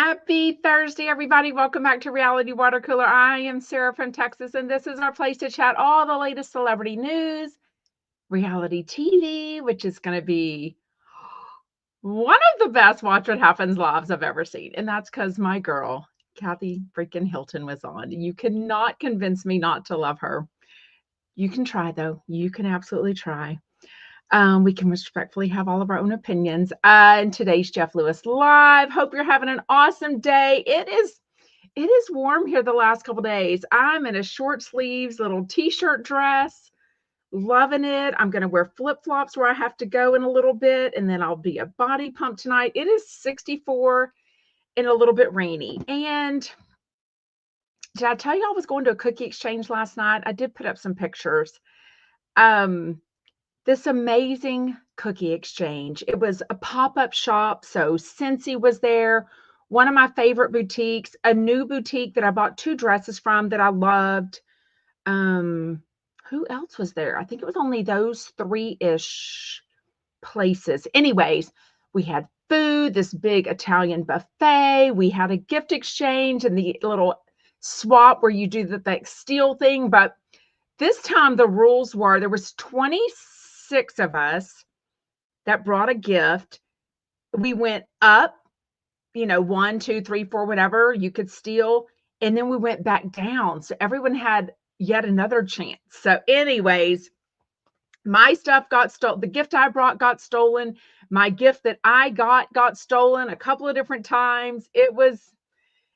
Happy Thursday, everybody. Welcome back to Reality Water Cooler. I am Sarah from Texas, and this is our place to chat all the latest celebrity news, reality TV, which is going to be one of the best Watch What Happens lives I've ever seen. And that's because my girl, Kathy freaking Hilton, was on. You cannot convince me not to love her. You can try, though. You can absolutely try. We can respectfully have all of our own opinions. And today's Jeff Lewis Live. Hope you're having an awesome day. It is warm here the last couple days. I'm in a short sleeves little t-shirt dress, loving it. I'm going to wear flip-flops where I have to go in a little bit, and then I'll be a body pump tonight. It is 64 and a little bit rainy. And did I tell you I was going to a cookie exchange last night? I did put up some pictures. This amazing cookie exchange. It was a pop-up shop. So Scentsy was there, one of my favorite boutiques, a new boutique that I bought 2 dresses from that I loved. Who else was there? I think it was only those 3-ish places. Anyways, we had food, this big Italian buffet. We had a gift exchange and the little swap where you do the steal thing. But this time the rules were there was 26 of us that brought a gift. We went up, 1, 2, 3, 4, whatever you could steal. And then we went back down. So everyone had yet another chance. So anyways, my stuff got stolen. The gift I brought got stolen. My gift that I got stolen a couple of different times. It was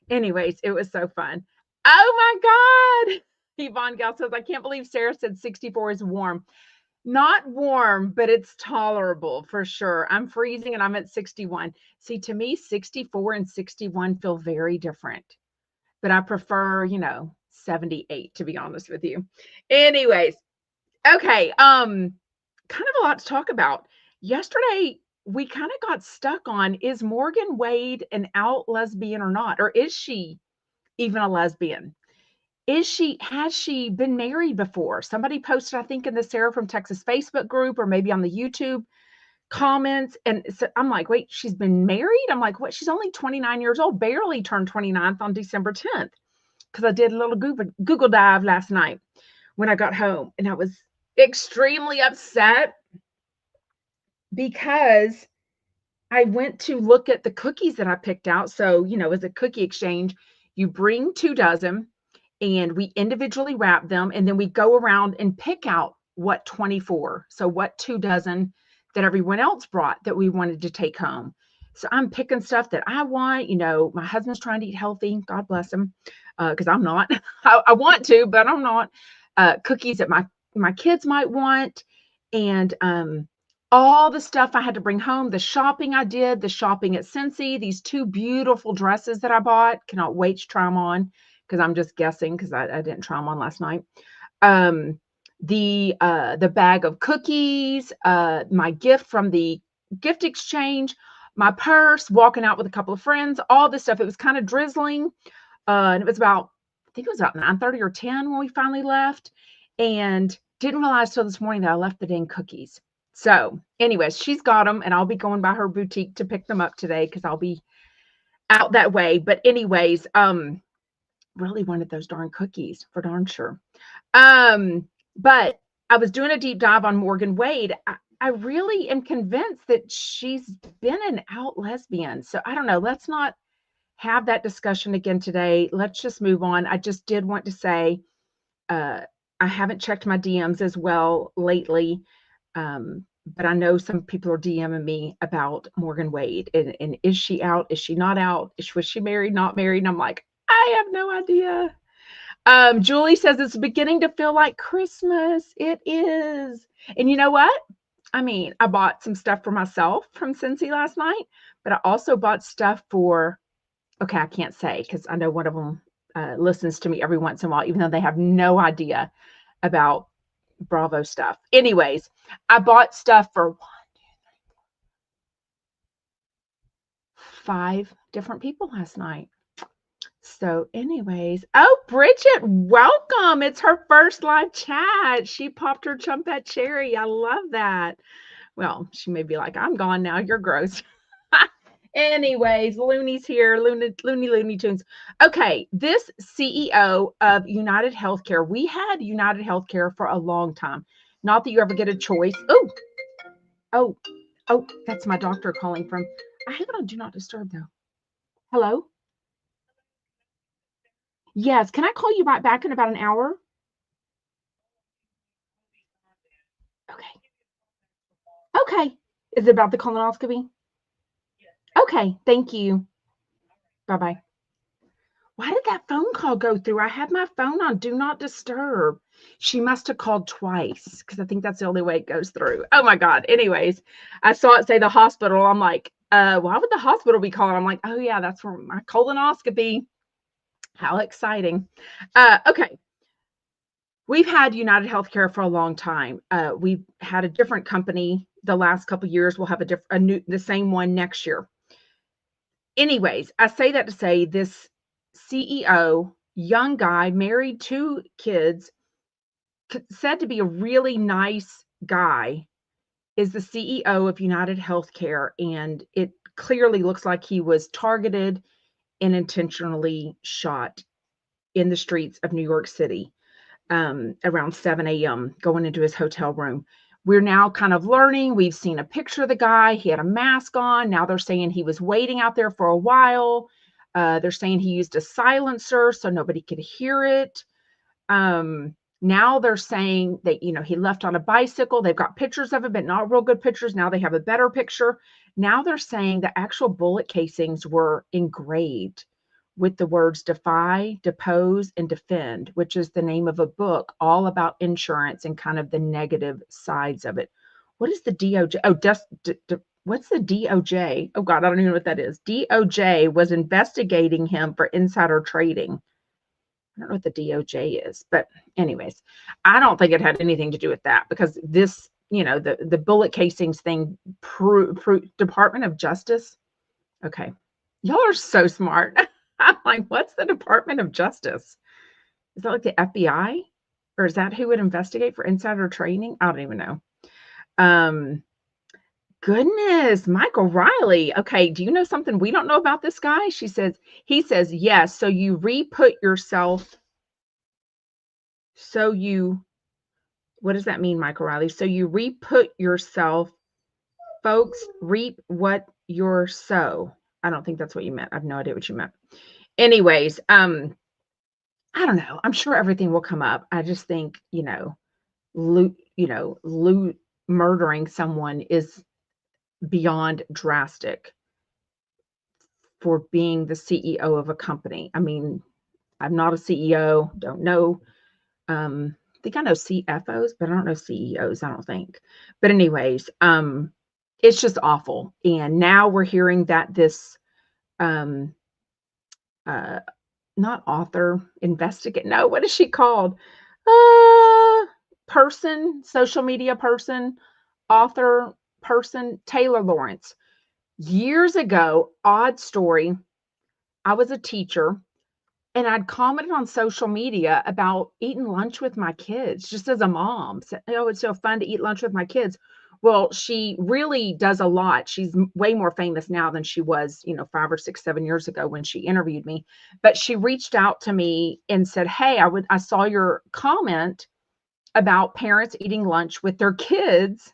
so fun. Oh my God. Yvonne Gal says, I can't believe Sarah said 64 is warm. Not warm, but it's tolerable for sure. I'm freezing and I'm at 61. See, to me, 64 and 61 feel very different, but I prefer, 78, to be honest with you. Anyways, okay. Kind of a lot to talk about. Yesterday, we kind of got stuck on, is Morgan Wade an out lesbian or not? Or is she even a lesbian? Has she been married before? Somebody posted, I think, in the Sarah from Texas Facebook group or maybe on the YouTube comments. And so I'm like, wait, she's been married? I'm like, what? She's only 29 years old, barely turned 29th on December 10th. Because I did a little Google dive last night when I got home. And I was extremely upset because I went to look at the cookies that I picked out. So, as a cookie exchange, you bring 2 dozen. And we individually wrap them, and then we go around and pick out what 24. So what 2 dozen that everyone else brought that we wanted to take home. So I'm picking stuff that I want. My husband's trying to eat healthy. God bless him, because I'm not. I want to, but I'm not. Cookies that my kids might want, and all the stuff I had to bring home. The shopping I did, the shopping at Scentsy. These 2 beautiful dresses that I bought. Cannot wait to try them on. Because I'm just guessing because I didn't try them on last night. The bag of cookies, my gift from the gift exchange, my purse, walking out with a couple of friends, all this stuff. It was kind of drizzling. And it was about 9:30 or 10 when we finally left. And didn't realize till this morning that I left the dang cookies. So anyways, she's got them and I'll be going by her boutique to pick them up today because I'll be out that way. But anyways, really wanted those darn cookies for darn sure. But I was doing a deep dive on Morgan Wade. I really am convinced that she's been an out lesbian. So I don't know. Let's not have that discussion again today. Let's just move on. I just did want to say I haven't checked my DMs as well lately. But I know some people are DMing me about Morgan Wade. And is she out? Is she not out? Was she married, not married? And I'm like, I have no idea. Julie says it's beginning to feel like Christmas. It is. And you know what? I bought some stuff for myself from Scentsy last night, but I also bought stuff for, okay, I can't say because I know one of them listens to me every once in a while, even though they have no idea about Bravo stuff. Anyways, I bought stuff for 1, 2, 3, 4, 5 different people last night. So anyways, oh, Bridget, welcome. It's her first live chat. She popped her Chumpette cherry. I love that. Well, she may be like, I'm gone now. You're gross. Anyways, Looney's here, Looney Tunes. Okay, this CEO of United Healthcare, we had United Healthcare for a long time. Not that you ever get a choice. Oh, that's my doctor calling from. I have it on Do Not Disturb though. Hello? Yes, can I call you right back in about an hour? Okay. Okay. Is it about the colonoscopy? Okay, thank you. Bye bye. Why did that phone call go through? I had my phone on Do Not Disturb. She must have called twice because I think that's the only way it goes through. Oh my God. Anyways, I saw it say the hospital. I'm like, why would the hospital be calling? I'm like, oh yeah, that's for my colonoscopy. How exciting. Okay. We've had United Healthcare for a long time. We've had a different company the last couple of years. We'll have the same one next year. Anyways, I say that to say this CEO, young guy, married 2 kids, said to be a really nice guy, is the CEO of United Healthcare, and it clearly looks like he was targeted and intentionally shot in the streets of New York City around 7 a.m. going into his hotel room. We're now kind of learning. We've seen a picture of the guy. He had a mask on. Now they're saying he was waiting out there for a while. They're saying he used a silencer so nobody could hear it. Now they're saying that, he left on a bicycle. They've got pictures of it, but not real good pictures. Now they have a better picture. Now they're saying the actual bullet casings were engraved with the words defy, depose, and defend, which is the name of a book all about insurance and kind of the negative sides of it. What is the DOJ? What's the DOJ? Oh God, I don't even know what that is. DOJ was investigating him for insider trading. I don't know what the DOJ is, but anyways, I don't think it had anything to do with that because this, the bullet casings thing, Department of Justice. Okay. Y'all are so smart. I'm like, what's the Department of Justice? Is that like the FBI? Or is that who would investigate for insider trading? I don't even know. Goodness, Michael Riley. Okay, do you know something we don't know about this guy? He says, yes. So you re-put yourself. What does that mean, Michael Riley? So you re-put yourself, folks, reap what you're sow. I don't think that's what you meant. I have no idea what you meant. Anyways, I don't know. I'm sure everything will come up. I just think, murdering someone is beyond drastic for being the CEO of a company. I mean, I'm not a CEO, don't know. I think I know CFOs, but I don't know CEOs, I don't think. But anyways, it's just awful. And now we're hearing that this not author, investigate. No, what is she called? Social media person, author person, Taylor Lawrence. Years ago, odd story. I was a teacher and I'd commented on social media about eating lunch with my kids, just as a mom. So, it's so fun to eat lunch with my kids. Well, she really does a lot. She's way more famous now than she was, 5 or 6, 7 years ago when she interviewed me. But she reached out to me and said, "Hey, I saw your comment about parents eating lunch with their kids,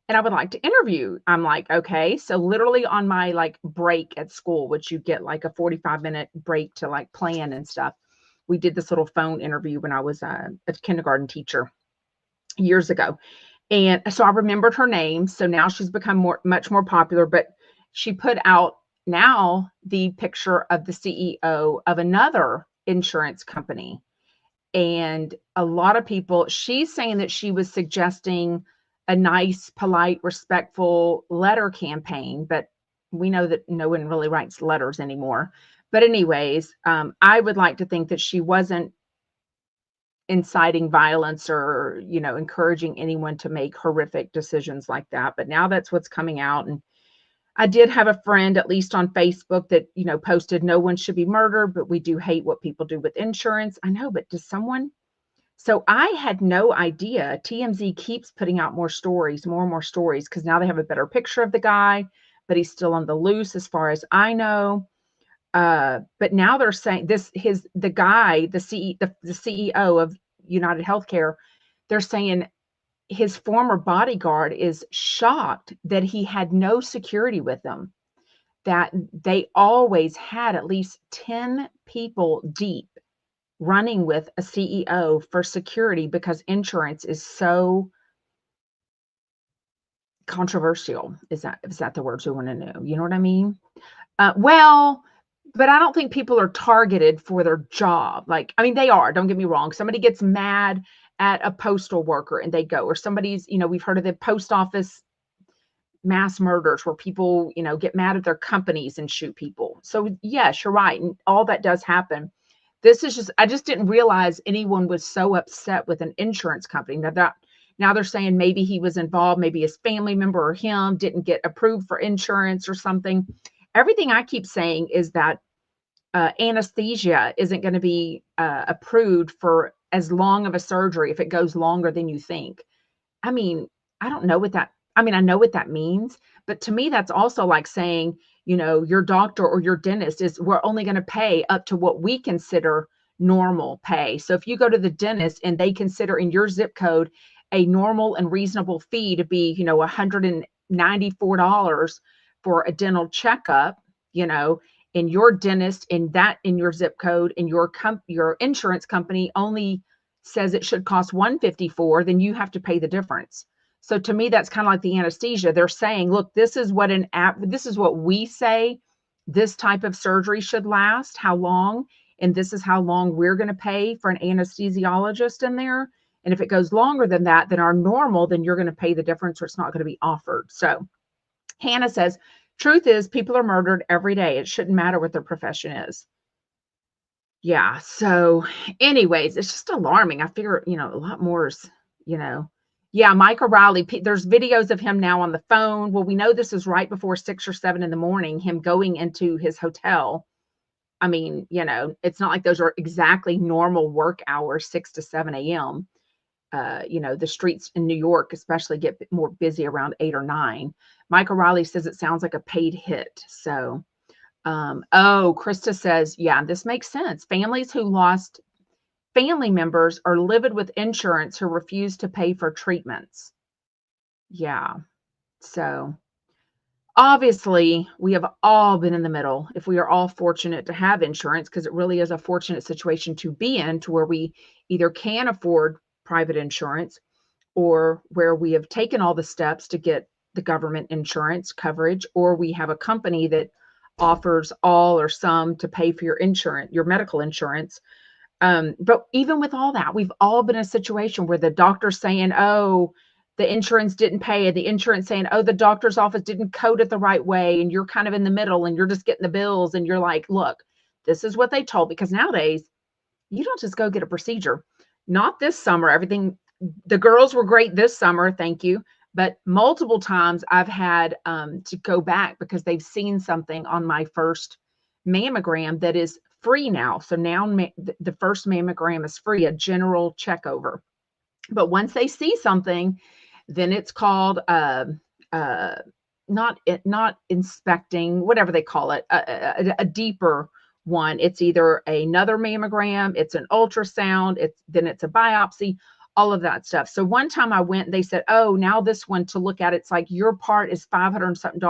and I would like to interview." I'm like, "Okay." So literally on my break at school, which you get like a 45-minute break to plan and stuff, we did this little phone interview when I was a kindergarten teacher years ago. And so I remembered her name. So now she's become much more popular, but she put out now the picture of the CEO of another insurance company. And a lot of people, she's saying that she was suggesting a nice, polite, respectful letter campaign, but we know that no one really writes letters anymore. But anyways, I would like to think that she wasn't inciting violence or, encouraging anyone to make horrific decisions like that. But now that's what's coming out. And I did have a friend, at least on Facebook, that, posted, "No one should be murdered, but we do hate what people do with insurance." I know, but does someone? So I had no idea. TMZ keeps putting out more and more stories, because now they have a better picture of the guy, but he's still on the loose as far as I know. But now they're saying the guy, the CEO of UnitedHealthcare, they're saying his former bodyguard is shocked that he had no security with him, that they always had at least 10 people deep running with a CEO for security because insurance is so controversial. Is that the words we want to know? You know what I mean? Well, but I don't think people are targeted for their job. Like, I mean, they are, don't get me wrong. Somebody gets mad at a postal worker and they go, or somebody's, we've heard of the post office mass murders where people, get mad at their companies and shoot people. So yes, you're right. And all that does happen. I just didn't realize anyone was so upset with an insurance company. Now they're saying maybe he was involved, maybe his family member or him didn't get approved for insurance or something. Everything I keep saying is that anesthesia isn't going to be approved for as long of a surgery if it goes longer than you think. I mean, I don't know I know what that means, but to me, that's also like saying, your doctor or your dentist we're only going to pay up to what we consider normal pay. So if you go to the dentist and they consider in your zip code a normal and reasonable fee to be, $194 for a dental checkup, and your dentist in your zip code and your insurance company only says it should cost $154, then you have to pay the difference. So to me, that's kind of like the anesthesia. They're saying, look, this is what we say this type of surgery should last, how long, and this is how long we're going to pay for an anesthesiologist in there. And if it goes longer than that, than our normal, then you're going to pay the difference or it's not going to be offered. So Hannah says, truth is people are murdered every day. It shouldn't matter what their profession is. Yeah. So anyways, it's just alarming. I figure, a lot more is, yeah, Mike O'Reilly, there's videos of him now on the phone. Well, we know this is right before 6 or 7 in the morning, him going into his hotel. I mean, it's not like those are exactly normal work hours, 6 to 7 a.m. The streets in New York especially get more busy around 8 or 9. Mike O'Reilly says it sounds like a paid hit. So, Krista says, yeah, this makes sense. Families who lost family members are livid with insurance who refuse to pay for treatments. Yeah. So obviously we have all been in the middle if we are all fortunate to have insurance, because it really is a fortunate situation to be in, to where we either can afford private insurance or where we have taken all the steps to get the government insurance coverage, or we have a company that offers all or some to pay for your insurance, your medical insurance. But even with all that, we've all been in a situation where the doctor's saying, oh, the insurance didn't pay, and the insurance saying, oh, the doctor's office didn't code it the right way. And you're kind of in the middle and you're just getting the bills. And you're like, look, this is what they told, because nowadays you don't just go get a procedure. Not this summer. The girls were great this summer. Thank you. But multiple times I've had to go back because they've seen something on my first mammogram that is free now. So now the first mammogram is free, a general checkover. But once they see something, then it's called not inspecting, whatever they call it, a deeper one. It's either another mammogram, it's an ultrasound, then it's a biopsy, all of that stuff. So one time I went, they said, oh, now this one to look at, it's like your part is $500 and something.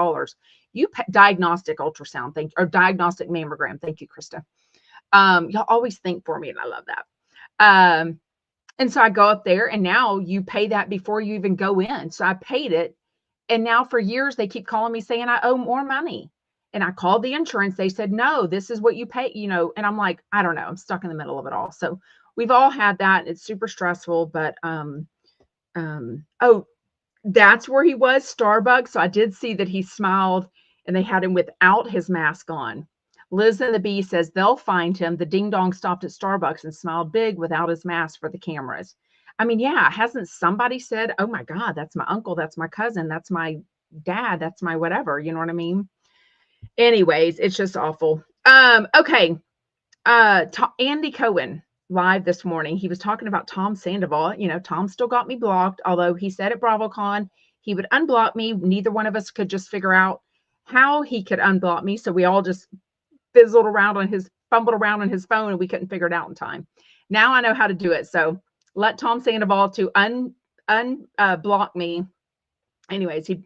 You diagnostic ultrasound, or diagnostic mammogram. Thank you, Krista. Y'all always think for me, and I love that. And so I go up there, and now you pay that before you even go in. So I paid it. And now for years, they keep calling me saying I owe more money. And I called the insurance. They said, no, this is what you pay, and I'm like, I don't know. I'm stuck in the middle of it all. So we've all had that. It's super stressful, but, oh, that's where he was, Starbucks. So I did see that he smiled and they had him without his mask on. Liz and the Bee says they'll find him. The ding dong stopped at Starbucks and smiled big without his mask for the cameras. I mean, yeah, hasn't somebody said, oh my God, that's my uncle, that's my cousin, that's my dad, that's my whatever, you know what I mean? Anyways, it's just awful. Okay. Andy Cohen live this morning. He was talking about Tom Sandoval. Tom still got me blocked, although he said at BravoCon he would unblock me. Neither one of us could just figure out how he could unblock me. So we all just fumbled around on his phone, and we couldn't figure it out in time. Now I know how to do it. So let Tom Sandoval to block me. Anyways, so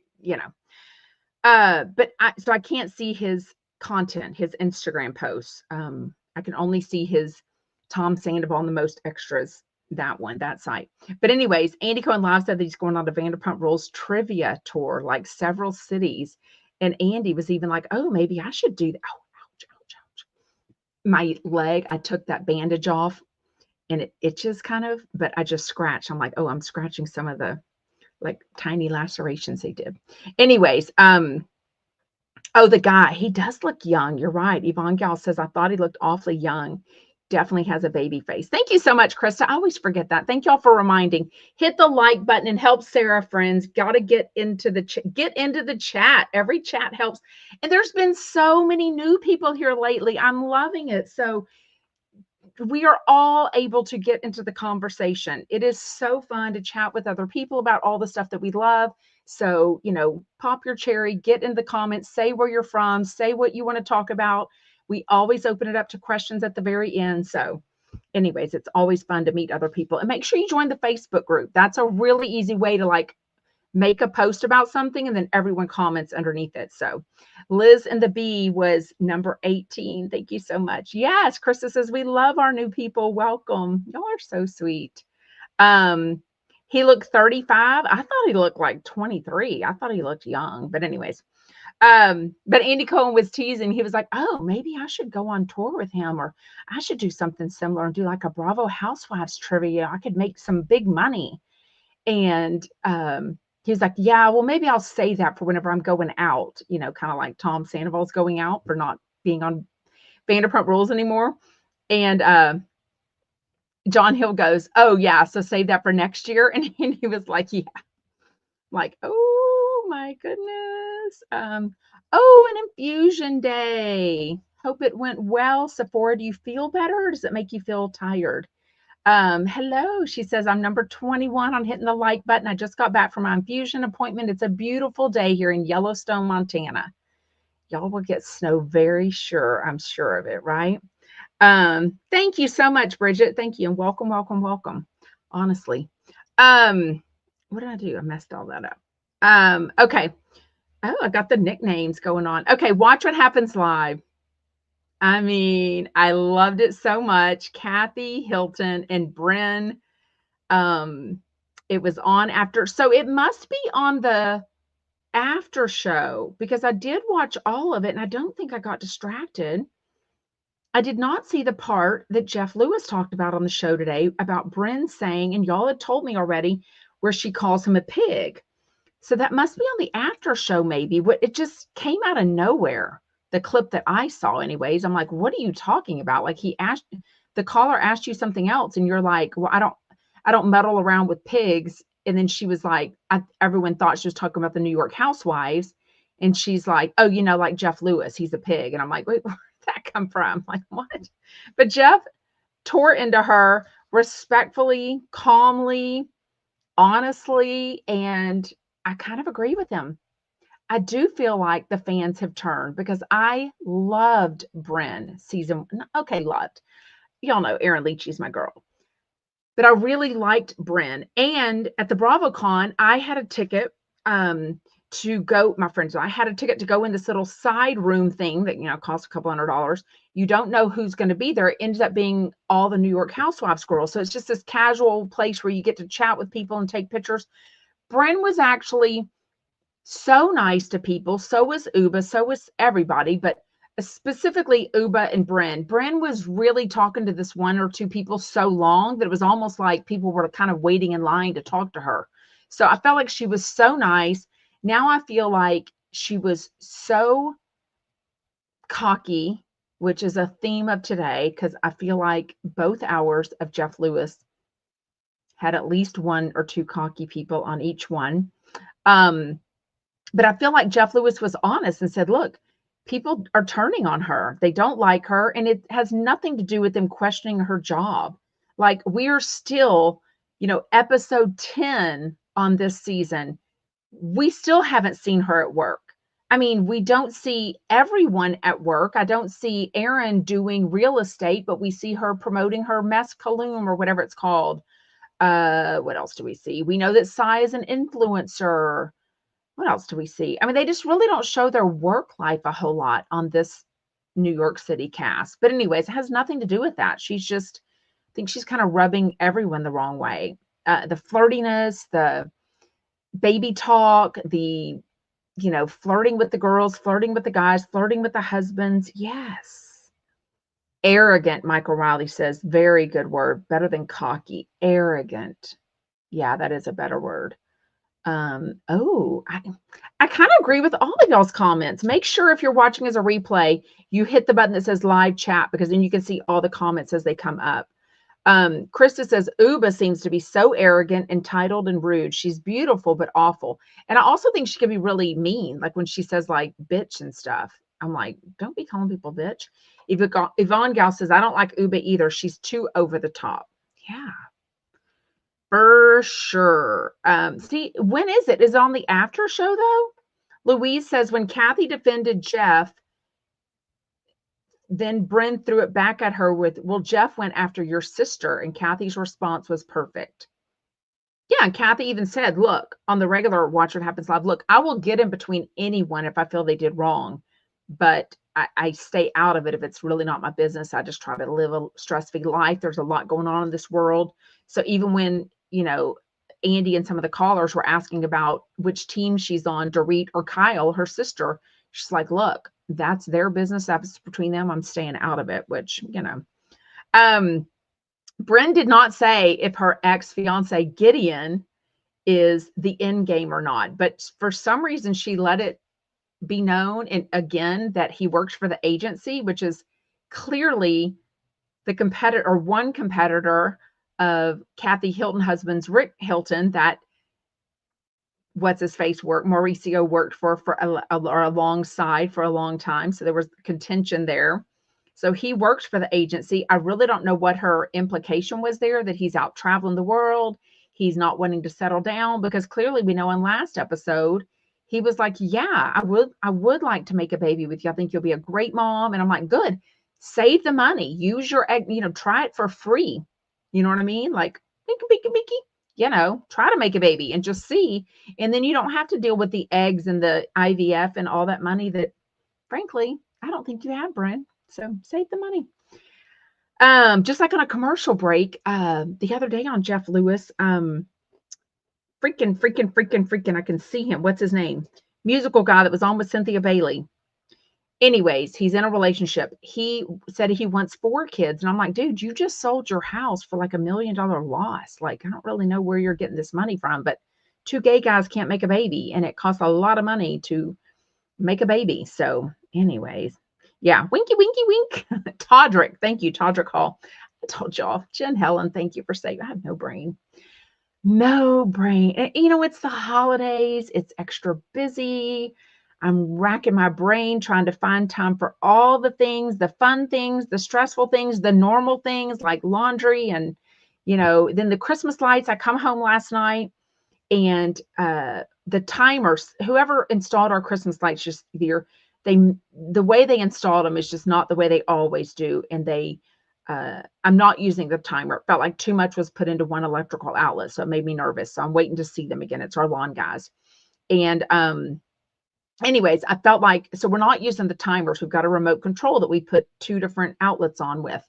I can't see his content, his Instagram posts. I can only see his Tom Sandoval and the most extras, that site. But anyways, Andy Cohen Live said that he's going on a Vanderpump Rules trivia tour, like several cities. And Andy was even like, oh, maybe I should do that. Oh, ouch, ouch, ouch. My leg, I took that bandage off and it itches kind of, but I just scratched. I'm like, oh, I'm scratching some of the like tiny lacerations he did. Anyways, oh, the guy, he does look young. You're right. Yvonne Gal says, I thought he looked awfully young. Definitely has a baby face. Thank you so much, Krista. I always forget that. Thank y'all for reminding. Hit the like button and help Sarah, friends. Got to get into the chat. Every chat helps. And there's been so many new people here lately. I'm loving it. So we are all able to get into the conversation. It is so fun to chat with other people about all the stuff that we love. So, pop your cherry, get in the comments, say where you're from, say what you want to talk about. We always open it up to questions at the very end. So anyways, it's always fun to meet other people, and make sure you join the Facebook group. That's a really easy way to make a post about something and then everyone comments underneath it. So Liz and the Bee was number 18. Thank you so much. Yes, Krista says, we love our new people. Welcome. Y'all are so sweet. He looked 35. I thought he looked like 23. I thought he looked young, but anyways. But Andy Cohen was teasing. He was like, oh, maybe I should go on tour with him, or I should do something similar and do like a Bravo Housewives trivia. I could make some big money. And he was like, yeah, well, maybe I'll say that for whenever I'm going out, kind of like Tom Sandoval's going out for not being on Vanderpump Rules anymore. And John Hill goes, oh, yeah, so save that for next year. And he was like, yeah. Like, oh, my goodness. An infusion day. Hope it went well. Sephora, do you feel better, or does it make you feel tired? Hello, she says, I'm number 21 on hitting the like button. I just got back from my infusion appointment. It's a beautiful day here in Yellowstone, Montana. Y'all will get snow very sure. I'm sure of it, right? Thank you so much, Bridget. Thank you. And welcome, welcome, welcome. Honestly. What did I do? I messed all that up. Okay. Oh, I got the nicknames going on. Okay. Watch What Happens Live. I mean, I loved it so much. Kathy Hilton and Brynn. It was on after. So it must be on the after show, because I did watch all of it and I don't think I got distracted. I did not see the part that Jeff Lewis talked about on the show today about Brynn saying, and y'all had told me already, where she calls him a pig. So that must be on the after show, maybe. It just came out of nowhere. The clip that I saw anyways, I'm like, what are you talking about? Like, the caller asked you something else and you're like, well, I don't muddle around with pigs. And then she was like, everyone thought she was talking about the New York Housewives. And she's like, oh, like Jeff Lewis, he's a pig. And I'm like, wait, where did that come from? Like, what? But Jeff tore into her respectfully, calmly, honestly, and I kind of agree with him. I do feel like the fans have turned, because I loved Brynn season. Okay, loved. Y'all know Erin Leachy's my girl. But I really liked Brynn. And at the BravoCon, I had a ticket to go, my friends, I had a ticket to go in this little side room thing that, cost a couple $100. You don't know who's going to be there. It ends up being all the New York Housewives girls. So it's just this casual place where you get to chat with people and take pictures. Brynn was actually so nice to people. So was Uba. So was everybody. But specifically Uba and Brynn. Brynn was really talking to this one or two people so long that it was almost like people were kind of waiting in line to talk to her. So I felt like she was so nice. Now I feel like she was so cocky, which is a theme of today, because I feel like both hours of Jeff Lewis had at least one or two cocky people on each one. But I feel like Jeff Lewis was honest and said, look, people are turning on her. They don't like her. And it has nothing to do with them questioning her job. Like, we're still, episode 10 on this season. We still haven't seen her at work. I mean, we don't see everyone at work. I don't see Erin doing real estate, but we see her promoting her mescaline or whatever it's called. What else do we see? We know that Sai is an influencer. What else do we see? I mean, they just really don't show their work life a whole lot on this New York City cast. But anyways, it has nothing to do with that. She's just, I think she's kind of rubbing everyone the wrong way. The flirtiness, the baby talk, the, flirting with the girls, flirting with the guys, flirting with the husbands. Yes. Arrogant, Michael Riley says. Very good word. Better than cocky. Arrogant. Yeah, that is a better word. I kind of agree with all of y'all's comments. Make sure if you're watching as a replay, you hit the button that says live chat, because then you can see all the comments as they come up. Krista says, Uba seems to be so arrogant, entitled, and rude. She's beautiful, but awful. And I also think she can be really mean, like when she says like bitch and stuff. I'm like, don't be calling people bitch. Yvonne Gal says, I don't like Uba either. She's too over the top. Yeah. For sure. See, when is it? Is it on the after show, though? Louise says, when Kathy defended Jeff, then Bryn threw it back at her with, well, Jeff went after your sister, and Kathy's response was perfect. Yeah, and Kathy even said, look, on the regular Watch What Happens Live, look, I will get in between anyone if I feel they did wrong, but I stay out of it if it's really not my business. I just try to live a stress-free life. There's a lot going on in this world. So even when, Andy and some of the callers were asking about which team she's on, Dorit or Kyle, her sister, she's like, look, that's their business. That's between them. I'm staying out of it, which, Bryn did not say if her ex-fiance Gideon is the end game or not, but for some reason she let it be known, and again, that he works for the agency, which is clearly the competitor, or one competitor of Kathy Hilton husband's Rick Hilton, that Mauricio worked for alongside for a long time. So there was contention there. So he worked for the agency. I really don't know what her implication was there, that he's out traveling the world. He's not wanting to settle down, because clearly we know in last episode, he was like, yeah, I would like to make a baby with you. I think you'll be a great mom. And I'm like, good, save the money, use your egg, try it for free. You know what I mean? Like, try to make a baby and just see. And then you don't have to deal with the eggs and the IVF and all that money that, frankly, I don't think you have, Bryn. So save the money. Just like on a commercial break, the other day on Jeff Lewis, freaking, I can see him. What's his name? Musical guy that was on with Cynthia Bailey. Anyways, he's in a relationship. He said he wants 4 kids. And I'm like, dude, you just sold your house for like $1 million loss. Like, I don't really know where you're getting this money from, but 2 gay guys can't make a baby, and it costs a lot of money to make a baby. So anyways, yeah, winky, winky, wink. Todrick, thank you, Todrick Hall. I told y'all, Jen Helen, thank you for saying I have no brain. No brain. And, it's the holidays. It's extra busy. I'm racking my brain trying to find time for all the things, the fun things, the stressful things, the normal things like laundry, and, then the Christmas lights. I come home last night, and the timers, whoever installed our Christmas lights just here, the way they installed them is just not the way they always do. And I'm not using the timer. It felt like too much was put into one electrical outlet, so it made me nervous. So I'm waiting to see them again. It's our lawn guys. And anyways, I felt like, so we're not using the timers. We've got a remote control that we put 2 different outlets on with,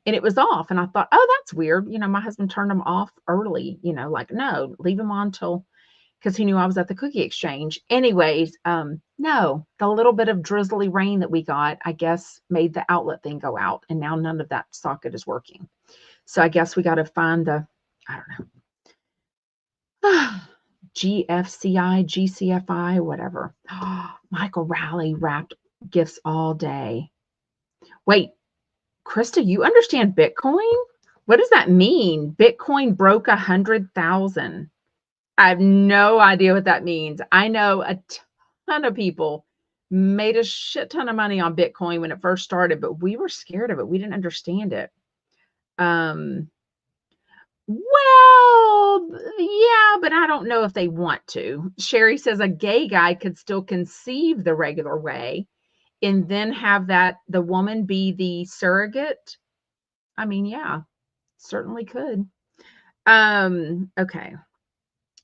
and it was off. And I thought, oh, that's weird. My husband turned them off early, like, no, leave them on because he knew I was at the cookie exchange. Anyways, no, the little bit of drizzly rain that we got, I guess, made the outlet thing go out. And now none of that socket is working. So I guess we got to find I don't know, GFCI, GCFI, whatever. Michael Raleigh wrapped gifts all day. Wait, Krista, you understand Bitcoin? What does that mean? Bitcoin broke 100,000. I have no idea what that means. I know a ton of people made a shit ton of money on Bitcoin when it first started, but we were scared of it. We didn't understand it. Well, yeah, but I don't know if they want to. Sherry says a gay guy could still conceive the regular way and then have the woman be the surrogate. I mean, yeah, certainly could. Okay.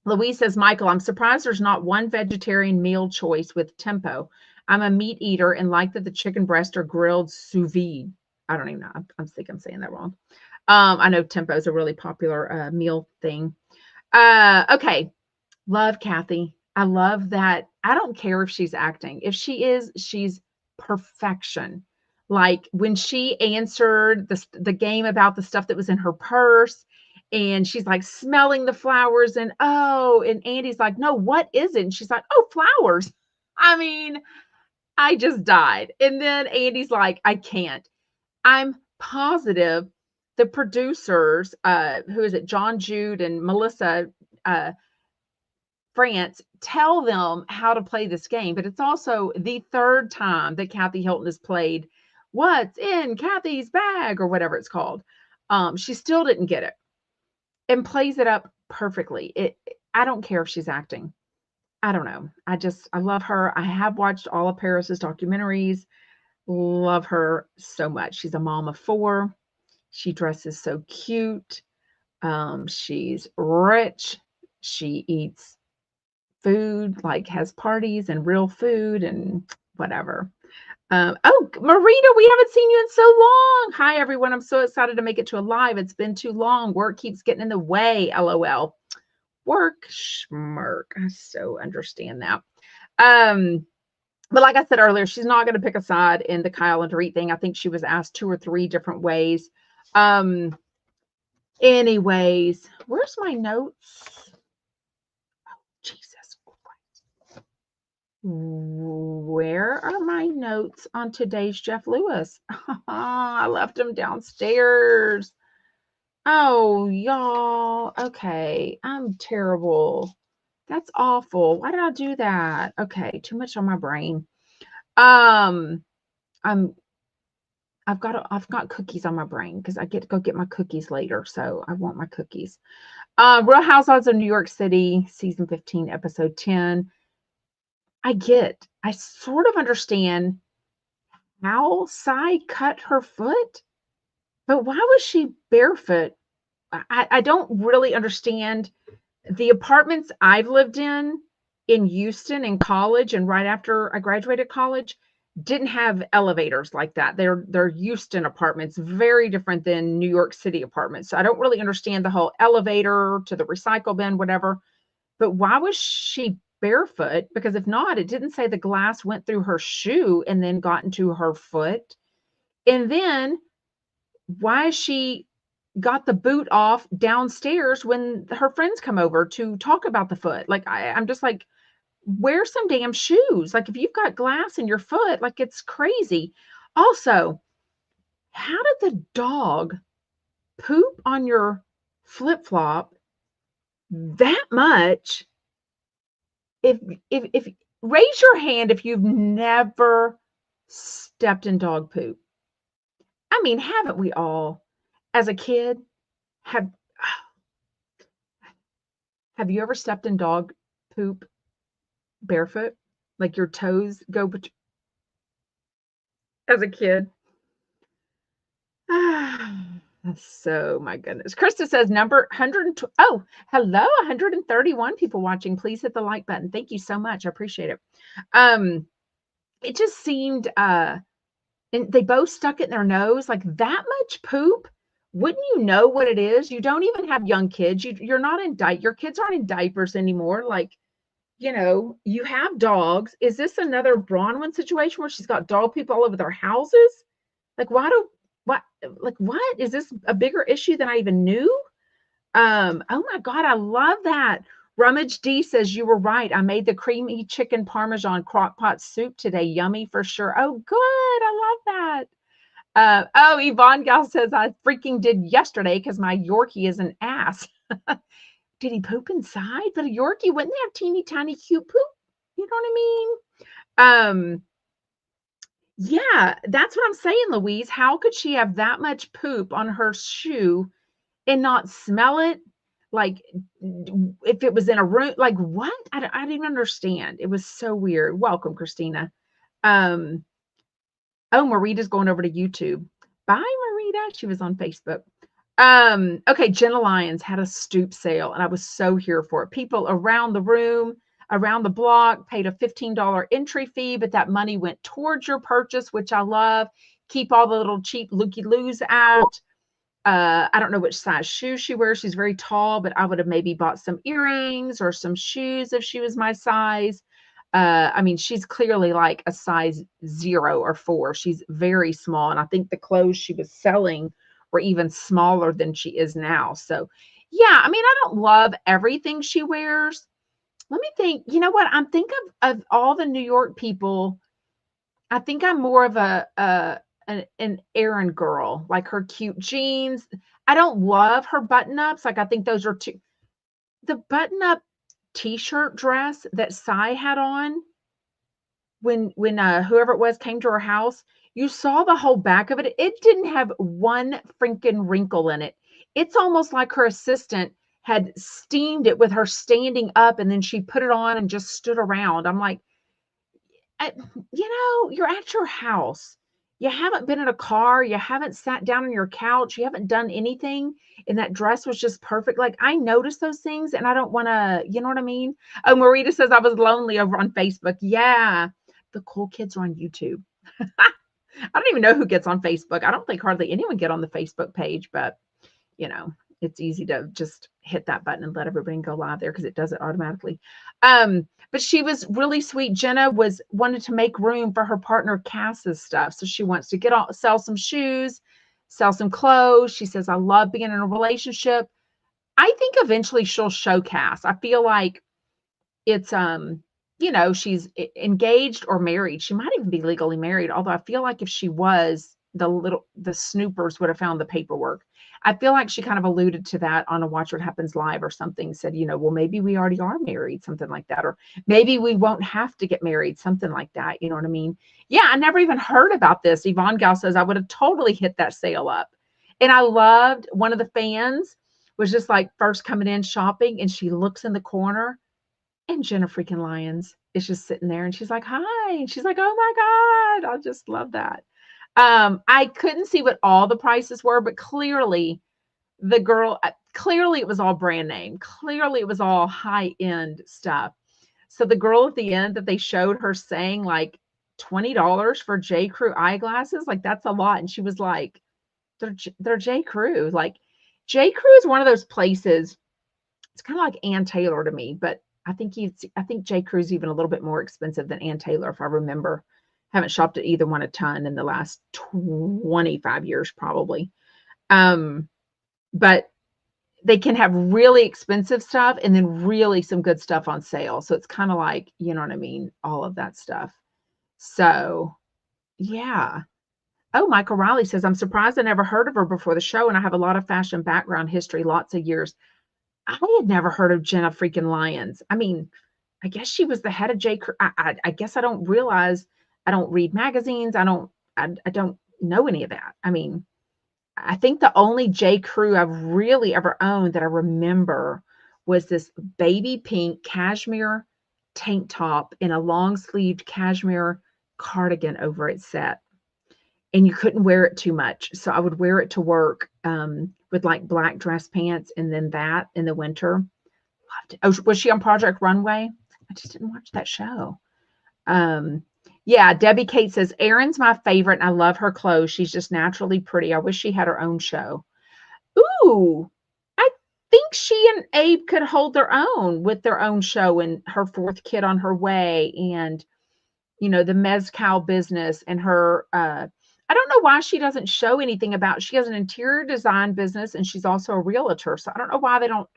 Louise says, Michael, I'm surprised there's not one vegetarian meal choice with tempo. I'm a meat eater and like that the chicken breast are grilled sous vide. I don't even know. I think I'm saying that wrong. I know tempo is a really popular meal thing. Okay. Love Kathy. I love that. I don't care if she's acting. If she is, she's perfection. Like when she answered the game about the stuff that was in her purse, and she's like smelling the flowers, and Andy's like, no, what is it? And she's like, oh, flowers. I mean, I just died. And then Andy's like, I can't. I'm positive the producers, who is it, John Jude and Melissa France, tell them how to play this game. But it's also the third time that Kathy Hilton has played What's in Kathy's Bag or whatever it's called. She still didn't get it and plays it up perfectly. I don't care if she's acting. I don't know. I love her. I have watched all of Paris's documentaries. Love her so much. She's a mom of 4. She dresses so cute. She's rich. She eats food, like has parties and real food and whatever. Oh, Marita, we haven't seen you in so long. Hi, everyone. I'm so excited to make it to a live. It's been too long. Work keeps getting in the way. LOL. Work schmirk. I so understand that. But like I said earlier, she's not going to pick a side in the Kyle and Dorit thing. I think she was asked 2 or 3 different ways. Anyways, where's my notes? Jesus Christ. Where are my notes on today's Jeff Lewis? I left them downstairs. Oh, y'all. Okay. I'm terrible. That's awful. Why did I do that? Okay. Too much on my brain. Um, I've got cookies on my brain because I get to go get my cookies later. So I want my cookies. Real Housewives of New York City, season 15, episode 10. I sort of understand how Sai cut her foot, but why was she barefoot? I don't really understand. The apartments I've lived in Houston in college and right after I graduated college didn't have elevators like that. They're Houston apartments, very different than New York City apartments. So I don't really understand the whole elevator to the recycle bin, whatever. But why was she barefoot? Because if not, it didn't say the glass went through her shoe and then got into her foot. And then why is she got the boot off downstairs when her friends come over to talk about the foot? Like I'm just like, wear some damn shoes. Like if you've got glass in your foot, like it's crazy. Also, how did the dog poop on your flip-flop that much? If raise your hand if you've never stepped in dog poop. I mean, haven't we all as a kid have have you ever stepped in dog poop barefoot? Like your toes go as a kid? So my goodness. Krista says number 100. Oh, hello, 131 people watching. Please hit the like button. Thank you so much. I appreciate it. It just seemed and they both stuck it in their nose like that much poop. Wouldn't you know what it is? You don't even have young kids. You're not in your kids aren't in diapers anymore. Like, you have dogs. Is this another Bronwyn situation where she's got dog poop all over their houses? Like, what is this a bigger issue than I even knew? Oh my God, I love that. Rummage D says you were right. I made the creamy chicken Parmesan crock pot soup today. Yummy for sure. Oh, good. I love that. Oh, Yvonne Gal says I freaking did yesterday because my Yorkie is an ass. Did he poop inside? But a Yorkie wouldn't have teeny tiny cute poop. You know what I mean? Yeah, that's what I'm saying, Louise. How could she have that much poop on her shoe and not smell it. Like, if it was in a room, like what? I didn't understand. It was so weird. Welcome, Christina. Um, oh, Marita's going over to YouTube. Bye, Marita. She was on Facebook. Okay, Jenna Lyons had a stoop sale, and I was so here for it. People around the room, around the block, paid a $15 entry fee, but that money went towards your purchase, which I love. Keep all the little cheap looky-loos out. I don't know which size shoes she wears. She's very tall, but I would have maybe bought some earrings or some shoes if she was my size. I mean, she's clearly like a size 0 or 4. She's very small. And I think the clothes she was selling were even smaller than she is now. So, yeah, I mean, I don't love everything she wears. Let me think. You know what? I'm thinking of all the New York people. I think I'm more of an errand girl, like her cute jeans. I don't love her button ups. Like, I think those are too. The button up t-shirt dress that Cy had on when whoever it was came to her house, you saw the whole back of it. It didn't have one freaking wrinkle in it. It's almost like her assistant had steamed it with her standing up and then she put it on and just stood around. I'm like, I, you're at your house. You haven't been in a car. You haven't sat down on your couch. You haven't done anything. And that dress was just perfect. Like, I noticed those things and I don't want to, you know what I mean? Oh, Marita says I was lonely over on Facebook. Yeah. The cool kids are on YouTube. I don't even know who gets on Facebook. I don't think hardly anyone get on the Facebook page, but you know, it's easy to just hit that button and let everybody go live there because it does it automatically. But she was really sweet. Jenna wanted to make room for her partner Cass's stuff. So she wants to sell some shoes, sell some clothes. She says, I love being in a relationship. I think eventually she'll show Cass. I feel like it's she's engaged or married. She might even be legally married, although I feel like if she was, the snoopers would have found the paperwork. I feel like she kind of alluded to that on a Watch What Happens Live or something, said, well, maybe we already are married, something like that, or maybe we won't have to get married, something like that. You know what I mean? Yeah, I never even heard about this. Yvonne Gal says I would have totally hit that sale up. And I loved one of the fans was just like first coming in shopping, and she looks in the corner and Jenna freaking Lyons is just sitting there and she's like, hi. And she's like, oh my God, I just love that. I couldn't see what all the prices were, but clearly it was all brand name. Clearly it was all high end stuff. So the girl at the end that they showed her saying like $20 for J. Crew eyeglasses, like that's a lot. And she was like, they're J. Crew. Like J. Crew is one of those places. It's kind of like Ann Taylor to me, but I think J. Crew's even a little bit more expensive than Ann Taylor, if I remember. Haven't shopped at either one a ton in the last 25 years, probably. But they can have really expensive stuff and then really some good stuff on sale. So it's kind of like, you know what I mean? All of that stuff. So, yeah. Oh, Michael Riley says, I'm surprised I never heard of her before the show, and I have a lot of fashion background history, lots of years. I had never heard of Jenna freaking Lyons. I mean, I guess she was the head of J. Crew. I guess I don't realize. I don't read magazines. I don't know any of that. I mean, I think the only J. Crew I've really ever owned that I remember was this baby pink cashmere tank top and a long sleeved cashmere cardigan over it set. And you couldn't wear it too much. So I would wear it to work with like black dress pants and then that in the winter. Loved it. Oh, was she on Project Runway? I just didn't watch that show. Yeah, Debbie Kate says, Erin's my favorite and I love her clothes. She's just naturally pretty. I wish she had her own show. Ooh, I think she and Abe could hold their own with their own show and her fourth kid on her way and, the Mezcal business and her, I don't know why she doesn't show anything she has an interior design business and she's also a realtor. So I don't know why I don't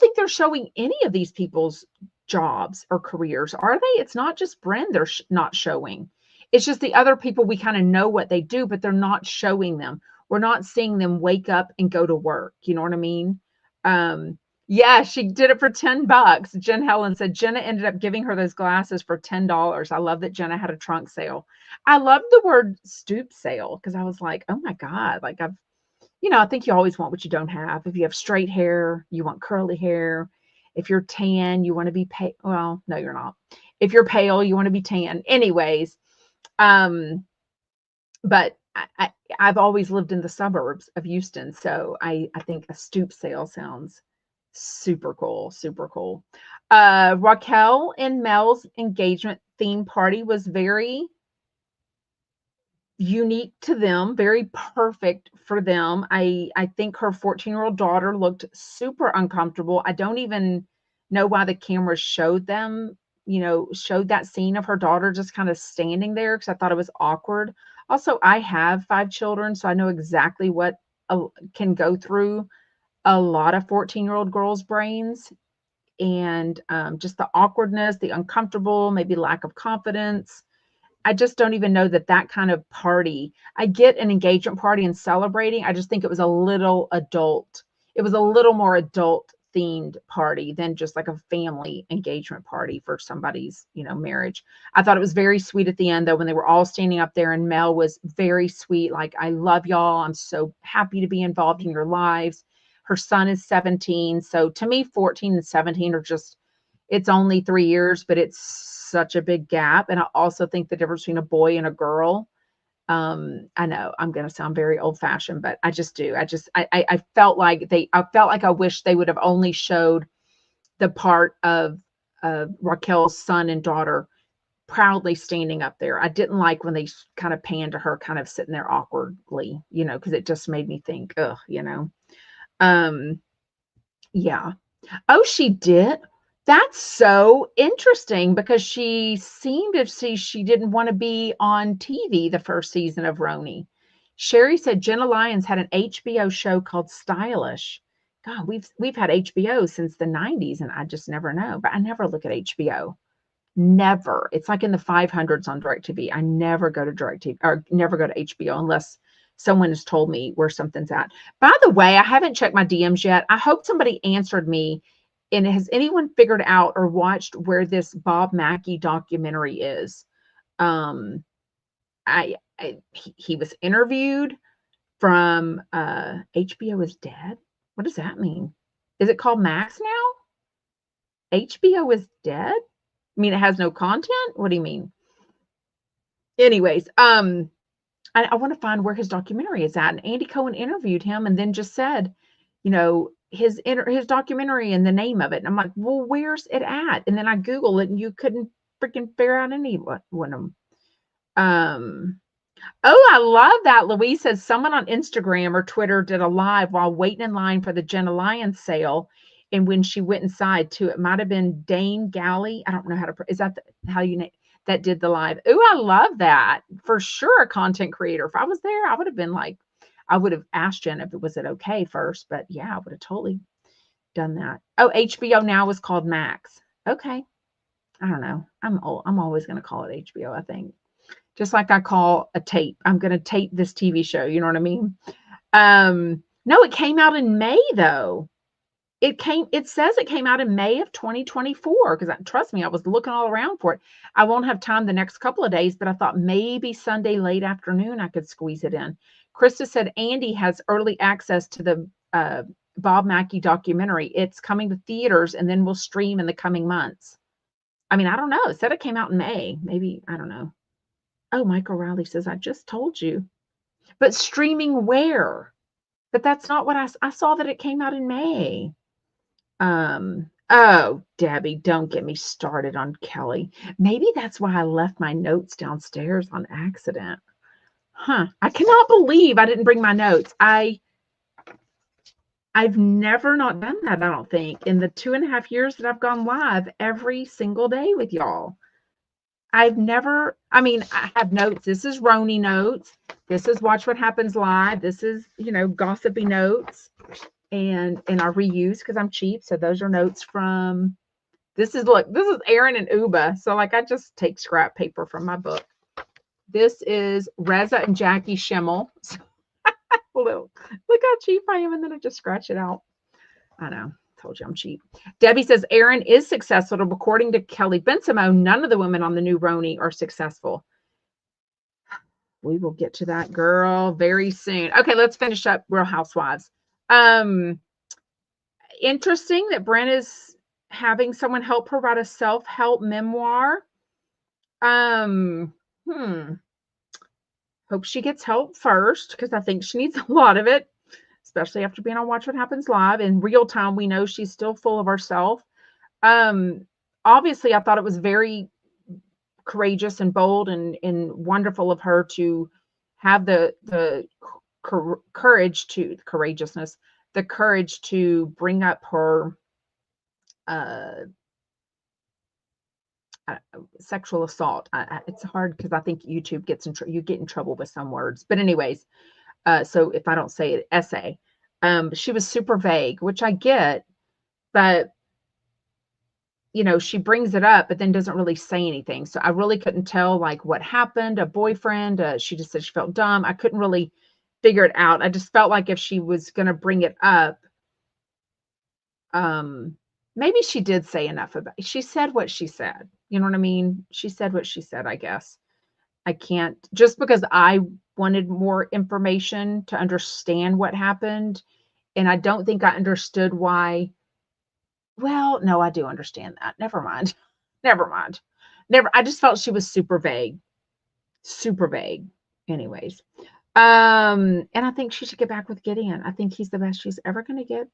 think they're showing any of these people's jobs or careers, are they? It's not just Bren they're not showing. It's just the other people, we kind of know what they do, but they're not showing them. We're not seeing them wake up and go to work. You know what I mean? Yeah, she did it for $10. Jen Helen said Jenna ended up giving her those glasses for $10. I love that Jenna had a trunk sale. I love the word stoop sale because I was like, oh my God, like I think you always want what you don't have. If you have straight hair, you want curly hair. If you're tan, you want to be pale. Well, no, you're not. If you're pale, you want to be tan. Anyways, um, but I've always lived in the suburbs of Houston, so I think a stoop sale sounds super cool, super cool. Raquel and Mel's engagement theme party was very unique to them, very perfect for them. I think her 14-year-old daughter looked super uncomfortable. I don't even know why the cameras showed them, showed that scene of her daughter just kind of standing there, because I thought it was awkward. Also, I have 5 children, so I know exactly what can go through a lot of 14-year-old girls' brains, and just the awkwardness, the uncomfortable, maybe lack of confidence. I just don't even know that kind of party. I get an engagement party and celebrating. I just think it was a little adult. It was a little more adult themed party than just like a family engagement party for somebody's, marriage. I thought it was very sweet at the end though, when they were all standing up there, and Mel was very sweet. Like, I love y'all. I'm so happy to be involved in your lives. Her son is 17. So to me, 14 and 17 are just, it's only 3 years, but it's such a big gap. And I also think the difference between a boy and a girl, I know I'm going to sound very old fashioned, but I just do. I felt like I wish they would have only showed the part of Raquel's son and daughter proudly standing up there. I didn't like when they kind of panned to her kind of sitting there awkwardly, because it just made me think, um, yeah. Oh, she did? That's so interesting, because she seemed to see she didn't want to be on TV the first season of Rhony. Sherry said Jenna Lyons had an HBO show called Stylish. God, we've had HBO since the 90s, and I just never know. But I never look at HBO. Never. It's like in the 500s on DirecTV. I never go to DirecTV or never go to HBO unless someone has told me where something's at. By the way, I haven't checked my DMs yet. I hope somebody answered me. And has anyone figured out or watched where this Bob Mackie documentary is? Um, he was interviewed from HBO is dead. What does that mean? Is it called Max now? HBO is dead? I mean, it has no content? What do you mean? Anyways, I want to find where his documentary is at. And Andy Cohen interviewed him and then just said, his documentary and the name of it. And I'm like, well, where's it at? And then I Googled it, and you couldn't freaking figure out any one of them. Oh, I love that. Louise says someone on Instagram or Twitter did a live while waiting in line for the Jenna Lyons sale. And when she went inside too, it might have been Dane Galley. I don't know how to, is that how you name that did the live? Oh, I love that. For sure. A content creator. If I was there, I would have been like, I would have asked Jen if it was okay first, but yeah, I would have totally done that. Oh, HBO now is called Max. Okay. I don't know. I'm old. I'm always going to call it HBO, I think. Just like I call a tape. I'm going to tape this TV show. You know what I mean? No, it came out in May though. It says it came out in May of 2024, because trust me, I was looking all around for it. I won't have time the next couple of days, but I thought maybe Sunday late afternoon I could squeeze it in. Krista said Andy has early access to the Bob Mackie documentary. It's coming to theaters and then we'll stream in the coming months. I mean, I don't know. It said it came out in May. Maybe, I don't know. Oh, Michael Riley says, I just told you. But streaming where? But that's not what I saw, that it came out in May. Oh, Debbie, don't get me started on Kelly. Maybe that's why I left my notes downstairs on accident. Huh. I cannot believe I didn't bring my notes. I've never not done that, I don't think, in the 2.5 years that I've gone live every single day with y'all. I have notes. This is Rhony notes. This is Watch What Happens Live. This is, gossipy notes. And I reuse because I'm cheap. So those are notes from, this is Aaron and Uba. So like I just take scrap paper from my book. This is Reza and Jackie Schimmel. Look how cheap I am. And then I just scratch it out. I know. Told you I'm cheap. Debbie says Aaron is successful. According to Kelly Bensimon, none of the women on the new Rhony are successful. We will get to that, girl, very soon. Okay, let's finish up Real Housewives. Um, Interesting that Brent is having someone help her write a self-help memoir. Um, hmm. Hope she gets help first because I think she needs a lot of it, especially after being on Watch What Happens Live. In real time, we know she's still full of herself. Um, Obviously, I thought it was very courageous and bold and wonderful of her to have the courage to courageousness, the courage to bring up her uh, sexual assault. It's hard because I think YouTube gets you get in trouble with some words, but anyways, so if I don't say it, essay. She was super vague, which I get, but she brings it up, but then doesn't really say anything. So I really couldn't tell like what happened. A boyfriend, she just said she felt dumb. I couldn't really figure it out. I just felt like if she was going to bring it up, maybe she did say enough about it. She said what she said. You know what I mean? She said what she said, I guess. I can't, just because I wanted more information to understand what happened. And I don't think I understood why. Well, no, I do understand that. Never mind. Never mind. Never. I just felt she was super vague. Super vague. Anyways. And I think she should get back with Gideon. I think he's the best she's ever gonna get.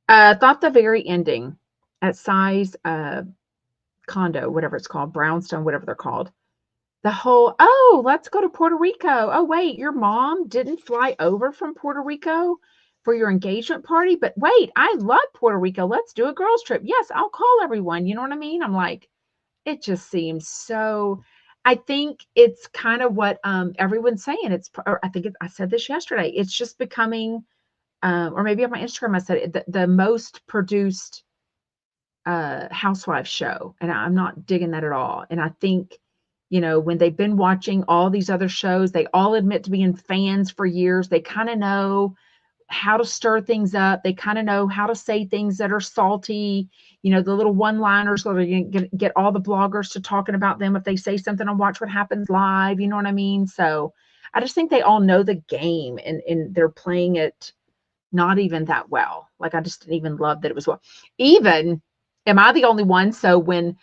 Thought the very ending at Size condo, whatever it's called, Brownstone, whatever they're called. The whole, oh, let's go to Puerto Rico. Oh, wait, your mom didn't fly over from Puerto Rico for your engagement party? But wait, I love Puerto Rico. Let's do a girls' trip. Yes, I'll call everyone. You know what I mean? I'm like, it just seems so. I think it's kind of what everyone's saying. I think I said this yesterday. It's just becoming, or maybe on my Instagram, I said it, the most produced housewife show. And I'm not digging that at all. And I think, when they've been watching all these other shows, they all admit to being fans for years. They kind of know how to stir things up. They kind of know how to say things that are salty, the little one-liners that are going to get all the bloggers to talking about them if they say something on Watch What Happens Live. You know what I mean? So I just think they all know the game and they're playing it not even that well. Like, I just didn't even love that it was well. Even, am I the only one? So when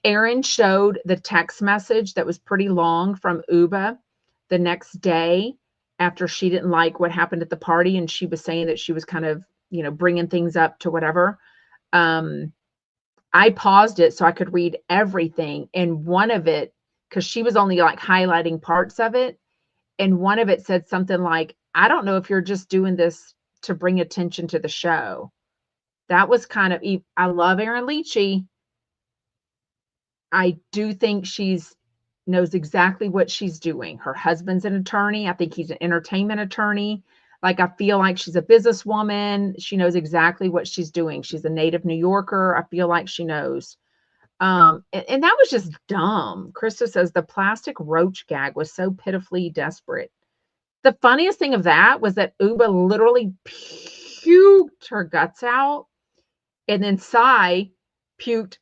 Aaron showed the text message that was pretty long from Uba the next day after she didn't like what happened at the party, and she was saying that she was kind of, bringing things up to whatever. I paused it so I could read everything. And one of it, because she was only like highlighting parts of it, and one of it said something like, I don't know if you're just doing this to bring attention to the show. That was kind of, I love Erin Leachy. I do think she's knows exactly what she's doing. Her husband's an attorney. I think he's an entertainment attorney. Like, I feel like she's a businesswoman. She knows exactly what she's doing. She's a native New Yorker. I feel like she knows. And that was just dumb. Krista says the plastic roach gag was so pitifully desperate. The funniest thing of that was that Uba literally puked her guts out, and then Sai puked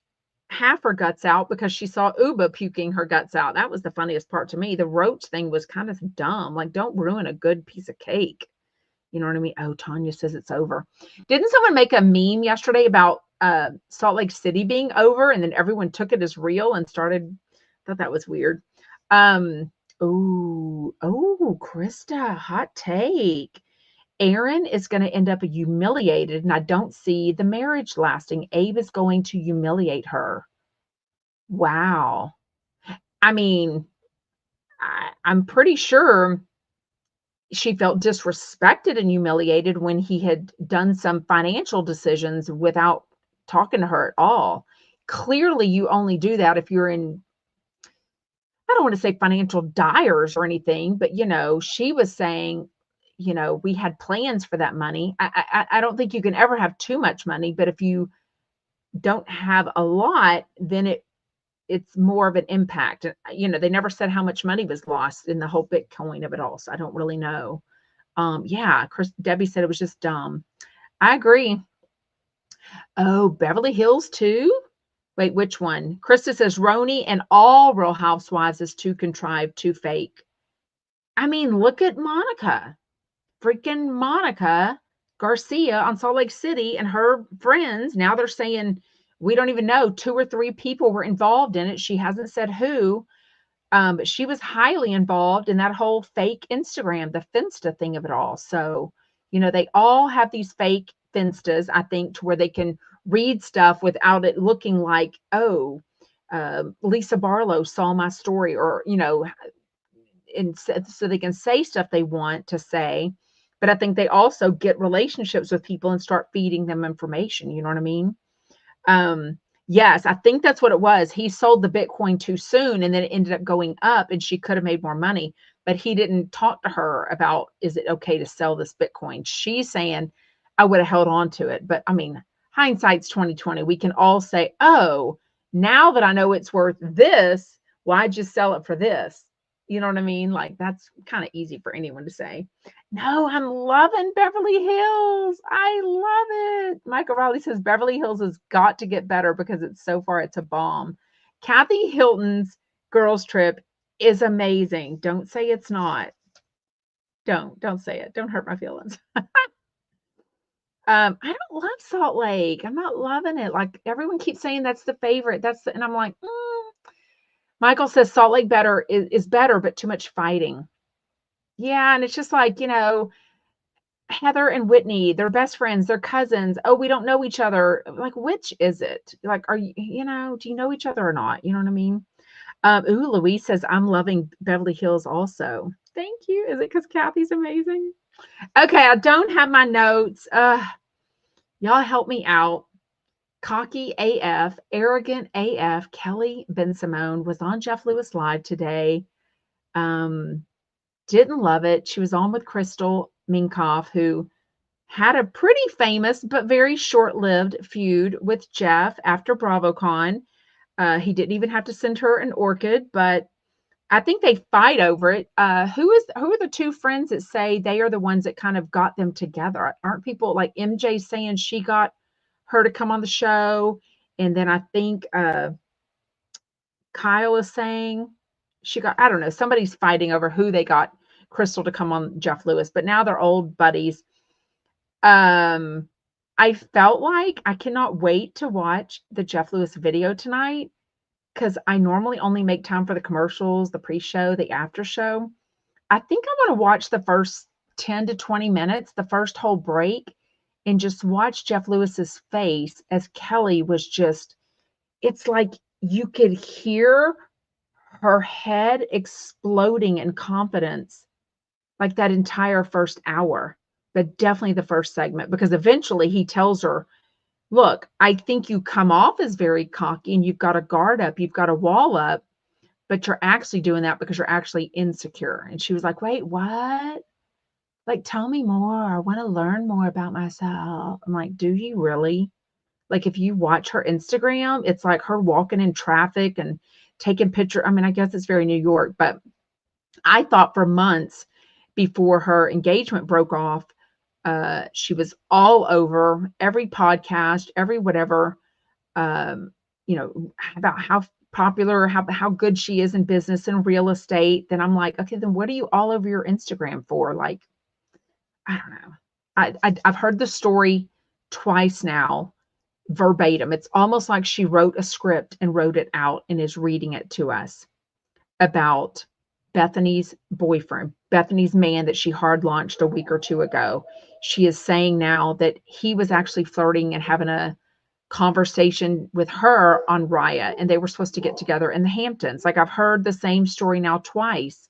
half her guts out because she saw Uba puking her guts out. That was the funniest part to me. The roach thing was kind of dumb. Like, don't ruin a good piece of cake. You know what I mean? Oh, Tanya says it's over. Didn't someone make a meme yesterday about Salt Lake City being over, and then everyone took it as real and started? Thought that was weird. Krista, hot take. Aaron is going to end up humiliated, and I don't see the marriage lasting. Abe is going to humiliate her. Wow. I mean, I'm pretty sure she felt disrespected and humiliated when he had done some financial decisions without talking to her at all. Clearly, you only do that if you're in, I don't want to say financial dyers or anything, but she was saying, we had plans for that money. I don't think you can ever have too much money, but if you don't have a lot, then it's more of an impact. They never said how much money was lost in the whole Bitcoin of it all, so I don't really know. Yeah, Debbie said it was just dumb. I agree. Oh, Beverly Hills too? Wait, which one? Krista says Rhony and all Real Housewives is too contrived, too fake. I mean, look at Monica, freaking Monica Garcia on Salt Lake City and her friends. Now they're saying we don't even know 2 or 3 people were involved in it. She hasn't said who, but she was highly involved in that whole fake Instagram, the Finsta thing of it all. So, they all have these fake Finstas, I think, to where they can read stuff without it looking like, oh, Lisa Barlow saw my story, or, and so they can say stuff they want to say. But I think they also get relationships with people and start feeding them information. You know what I mean? Um, yes, I think that's what it was. He sold the Bitcoin too soon, and then it ended up going up, and she could have made more money. But he didn't talk to her about, is it okay to sell this Bitcoin? She's saying, I would have held on to it. But I mean, hindsight's 2020. We can all say, oh, now that I know it's worth this, why'd you sell it for this? You know what I mean? Like, that's kind of easy for anyone to say. No, I'm loving Beverly Hills. I love it. Michael Riley says Beverly Hills has got to get better because it's a bomb. Kathy Hilton's girls trip is amazing. Don't say it's not. Don't say it. Don't hurt my feelings. I don't love Salt Lake. I'm not loving it. Like, everyone keeps saying that's the favorite. And I'm like, Michael says Salt Lake is better, but too much fighting. Yeah, and it's just like, Heather and Whitney, they're best friends, they're cousins. Oh, we don't know each other. Like, which is it? Like, do you know each other or not? You know what I mean? Louise says, I'm loving Beverly Hills also. Thank you. Is it because Kathy's amazing? Okay, I don't have my notes. Y'all help me out. Cocky AF, arrogant AF, Kelly Bensimon was on Jeff Lewis Live today. Didn't love it. She was on with Crystal Minkoff, who had a pretty famous but very short-lived feud with Jeff after BravoCon. He didn't even have to send her an orchid, but I think they fight over it. Who are the 2 friends that say they are the ones that kind of got them together? Aren't people like MJ saying she got her to come on the show? And then I think Kyle is saying I don't know, somebody's fighting over who they got Crystal to come on Jeff Lewis, but now they're old buddies. I felt like I cannot wait to watch the Jeff Lewis video tonight, because I normally only make time for the commercials, the pre-show, the after show. I think I want to watch the first 10 to 20 minutes, the first whole break, and just watch Jeff Lewis's face as Kelly was it's like you could hear her head exploding in confidence, like that entire first hour, but definitely the first segment, because eventually he tells her, look, I think you come off as very cocky and you've got a guard up, you've got a wall up, but you're actually doing that because you're actually insecure. And she was like, wait, what? Like, tell me more. I want to learn more about myself. I'm like, do you really? Like, if you watch her Instagram, it's like her walking in traffic and taking pictures. I mean, I guess it's very New York, but I thought for months before her engagement broke off, she was all over every podcast, every whatever, about how popular, how good she is in business and real estate. Then I'm like, okay, then what are you all over your Instagram for? Like, I don't know. I've heard the story twice now, verbatim. It's almost like she wrote a script and wrote it out and is reading it to us about Bethany's boyfriend, Bethany's man that she hard launched a week or 2 ago. She is saying now that he was actually flirting and having a conversation with her on Raya, and they were supposed to get together in the Hamptons. Like, I've heard the same story now twice.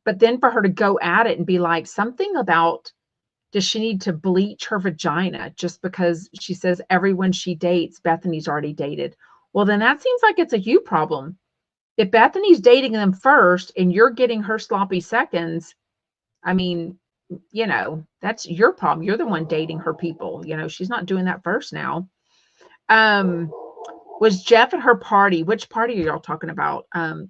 But then for her to go at it and be like, something about, does she need to bleach her vagina just because she says everyone she dates, Bethany's already dated? Well, then that seems like it's a you problem. If Bethany's dating them first and you're getting her sloppy seconds, I mean, that's your problem. You're the one dating her people. She's not doing that first now. Was Jeff at her party? Which party are y'all talking about?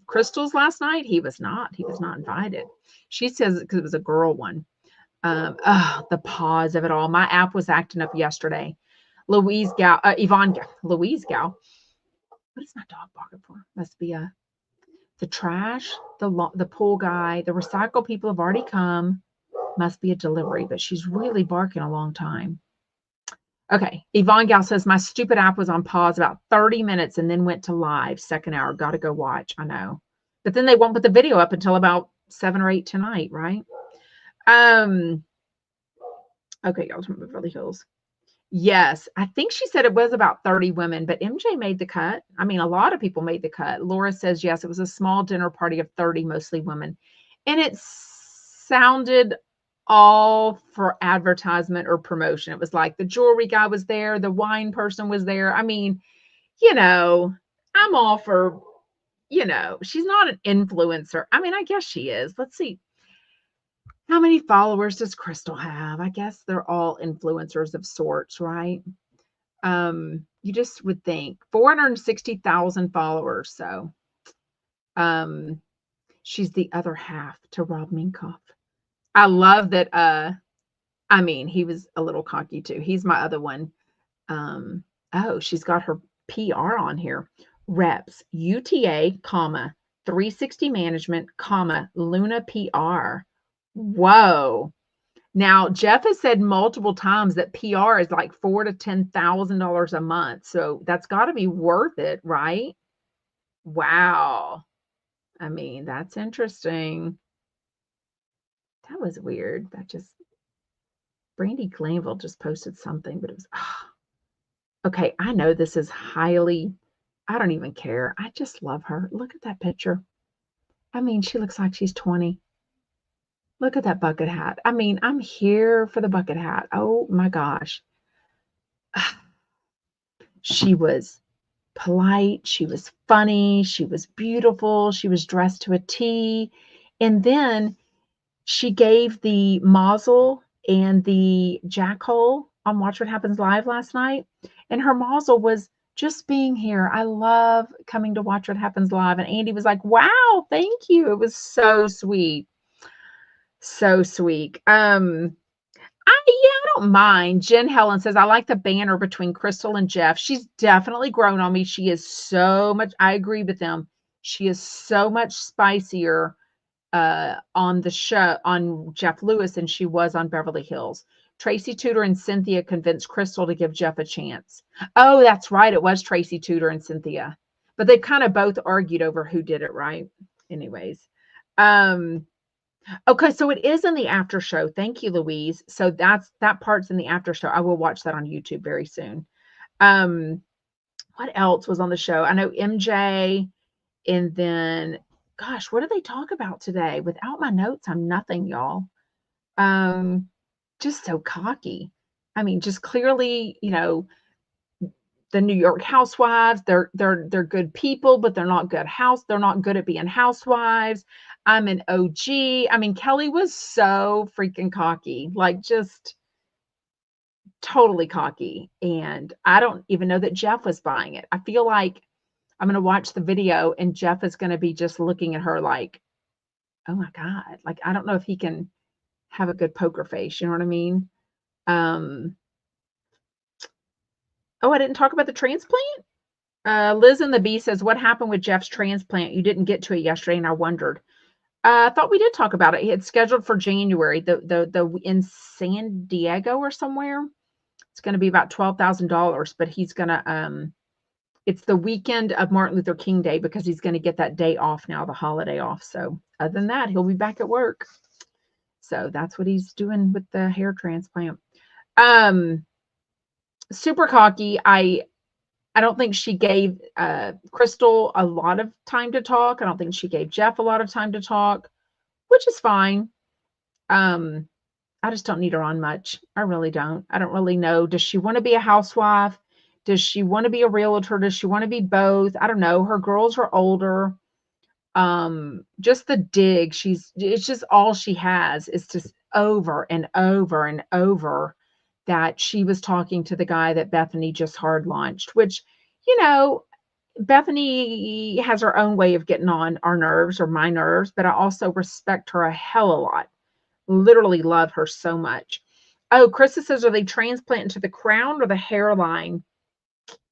Crystal's last night? He was not. He was not invited. She says because it was a girl one. The pause of it all. My app was acting up yesterday. Louise Gal. What is my dog barking for? Must be The trash, the pool guy, the recycle people have already come. Must be a delivery, but she's really barking a long time. Okay. Yvonne Gal says, my stupid app was on pause about 30 minutes and then went to live. Second hour. Got to go watch. I know. But then they won't put the video up until about 7 or 8 tonight, right? Okay, y'all from Beverly Hills. Yes, I think she said it was about 30 women, but MJ made the cut. I mean, a lot of people made the cut. Laura says, yes, it was a small dinner party of 30, mostly women. And it sounded all for advertisement or promotion. It was like the jewelry guy was there, the wine person was there. I mean, I'm all for, she's not an influencer. I mean, I guess she is. Let's see. How many followers does Crystal have? I guess they're all influencers of sorts, right? You just would think 460,000 followers. So, she's the other half to Rob Minkoff. I love that. I mean, he was a little cocky too. He's my other one. Oh, she's got her PR on here. Reps, UTA, 360 management, Luna PR. Whoa. Now, Jeff has said multiple times that PR is like $4,000 to $10,000 a month. So that's got to be worth it, right? Wow. I mean, that's interesting. That was weird. Brandy Glanville just posted something, but it was, okay. I know this is I don't even care. I just love her. Look at that picture. I mean, she looks like she's 20. Look at that bucket hat. I mean, I'm here for the bucket hat. Oh my gosh. She was polite. She was funny. She was beautiful. She was dressed to a T. And then she gave the mazel and the jackhole on Watch What Happens Live last night. And her mazel was just being here. I love coming to Watch What Happens Live. And Andy was like, wow, thank you. It was so sweet. So sweet. I don't mind. Jen Helen says, I like the banter between Crystal and Jeff. She's definitely grown on me. She is so much, I agree with them. She is so much spicier on the show, on Jeff Lewis, than she was on Beverly Hills. Tracy Tudor and Cynthia convinced Crystal to give Jeff a chance. Oh, that's right. It was Tracy Tudor and Cynthia. But they've kind of both argued over who did it, right? Anyways. Okay, so it is in the after show. Thank you, Louise. So that part's in the after show. I will watch that on YouTube very soon. What else was on the show? I know MJ, and then, gosh, what did they talk about today? Without my notes, I'm nothing, y'all. Just so cocky. I mean, just clearly, the New York Housewives, they're good people, but they're not good at being housewives. I'm an OG. I mean, Kelly was so freaking cocky, like just totally cocky. And I don't even know that Jeff was buying it. I feel like I'm going to watch the video and Jeff is going to be just looking at her like, oh my God. Like, I don't know if he can have a good poker face. You know what I mean? Oh, I didn't talk about the transplant. Liz in the Bee says, what happened with Jeff's transplant? You didn't get to it yesterday, and I wondered. I thought we did talk about it. He had scheduled for January, the in San Diego or somewhere. It's going to be about $12,000, but he's going to, it's the weekend of Martin Luther King Day because he's going to get that day off now, the holiday off. So other than that, he'll be back at work. So that's what he's doing with the hair transplant. Super cocky. I don't think she gave Crystal a lot of time to talk. I don't think she gave Jeff a lot of time to talk, which is fine. I just don't need her on much. I really don't. I don't really know. Does she want to be a housewife? Does she want to be a realtor? Does she want to be both? I don't know. Her girls are older. Just the dig. It's just all she has is just over and over and over that she was talking to the guy that Bethany just hard launched, which, Bethany has her own way of getting on our nerves or my nerves, but I also respect her a hell of a lot. Literally love her so much. Oh, Krista says, are they transplanting to the crown or the hairline?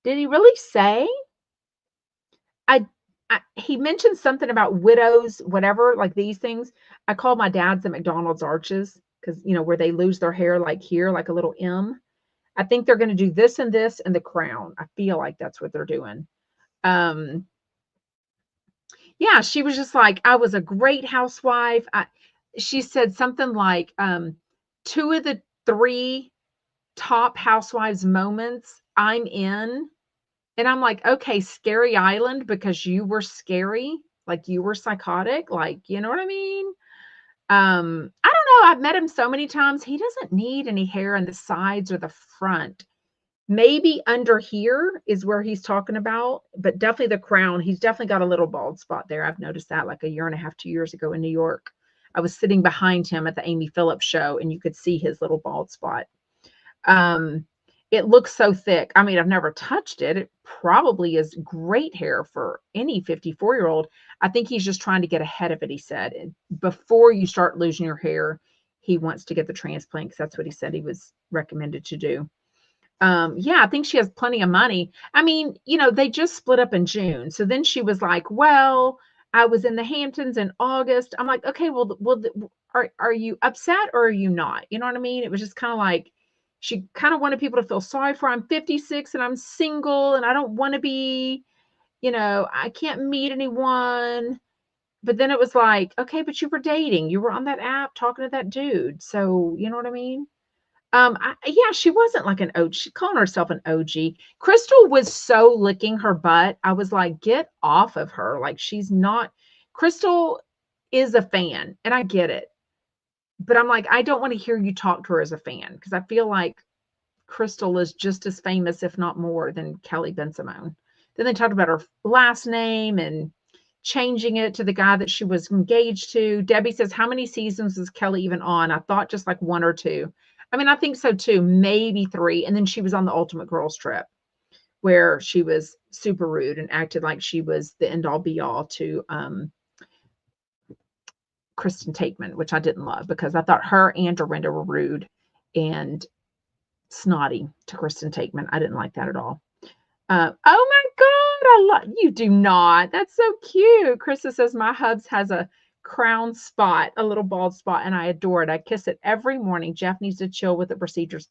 Did he really say? I he mentioned something about widows, whatever, like these things. I call my dad's the McDonald's arches because, where they lose their hair like here, like a little M. I think they're going to do this and the crown. I feel like that's what they're doing. Um, yeah, she was just like, I was a great housewife. She said something like, two of the three top housewives moments I'm in. And I'm like, okay, scary island because you were scary, like you were psychotic, like, you know what I mean? I don't know. I've met him so many times. He doesn't need any hair on the sides or the front. Maybe under here is where he's talking about, but definitely the crown. He's definitely got a little bald spot there. I've noticed that like a year and a half, 2 years ago in New York. I was sitting behind him at the Amy Phillips show and you could see his little bald spot. Um, it looks so thick. I mean, I've never touched it. It probably is great hair for any 54-year-old. I think he's just trying to get ahead of it, he said. And before you start losing your hair, he wants to get the transplant because that's what he said he was recommended to do. Yeah, I think she has plenty of money. I mean, they just split up in June. So then she was like, well, I was in the Hamptons in August. I'm like, okay, well, are you upset or are you not? You know what I mean? It was just kind of like, she kind of wanted people to feel sorry for her. I'm 56 and I'm single and I don't want to be, I can't meet anyone. But then it was like, okay, but you were dating. You were on that app talking to that dude. So, you know what I mean? Yeah, she wasn't like an OG. She calling herself an OG. Crystal was so licking her butt. I was like, get off of her. Like she's not. Crystal is a fan, and I get it. But I'm like, I don't want to hear you talk to her as a fan because I feel like Crystal is just as famous, if not more, than Kelly Bensimon. Then they talked about her last name and changing it to the guy that she was engaged to. Debbie says, how many seasons is Kelly even on? I thought just like one or two. I mean, I think so too, maybe three. And then she was on the Ultimate Girls Trip where she was super rude and acted like she was the end all be all to Kristen Takeman, which I didn't love because I thought her and Dorinda were rude and snotty to Kristen Takeman. I didn't like that at all. Oh my God, I love you. Do not. That's so cute. Krista says my hubs has a crown spot, a little bald spot, and I adore it. I kiss it every morning. Jeff needs to chill with the procedures.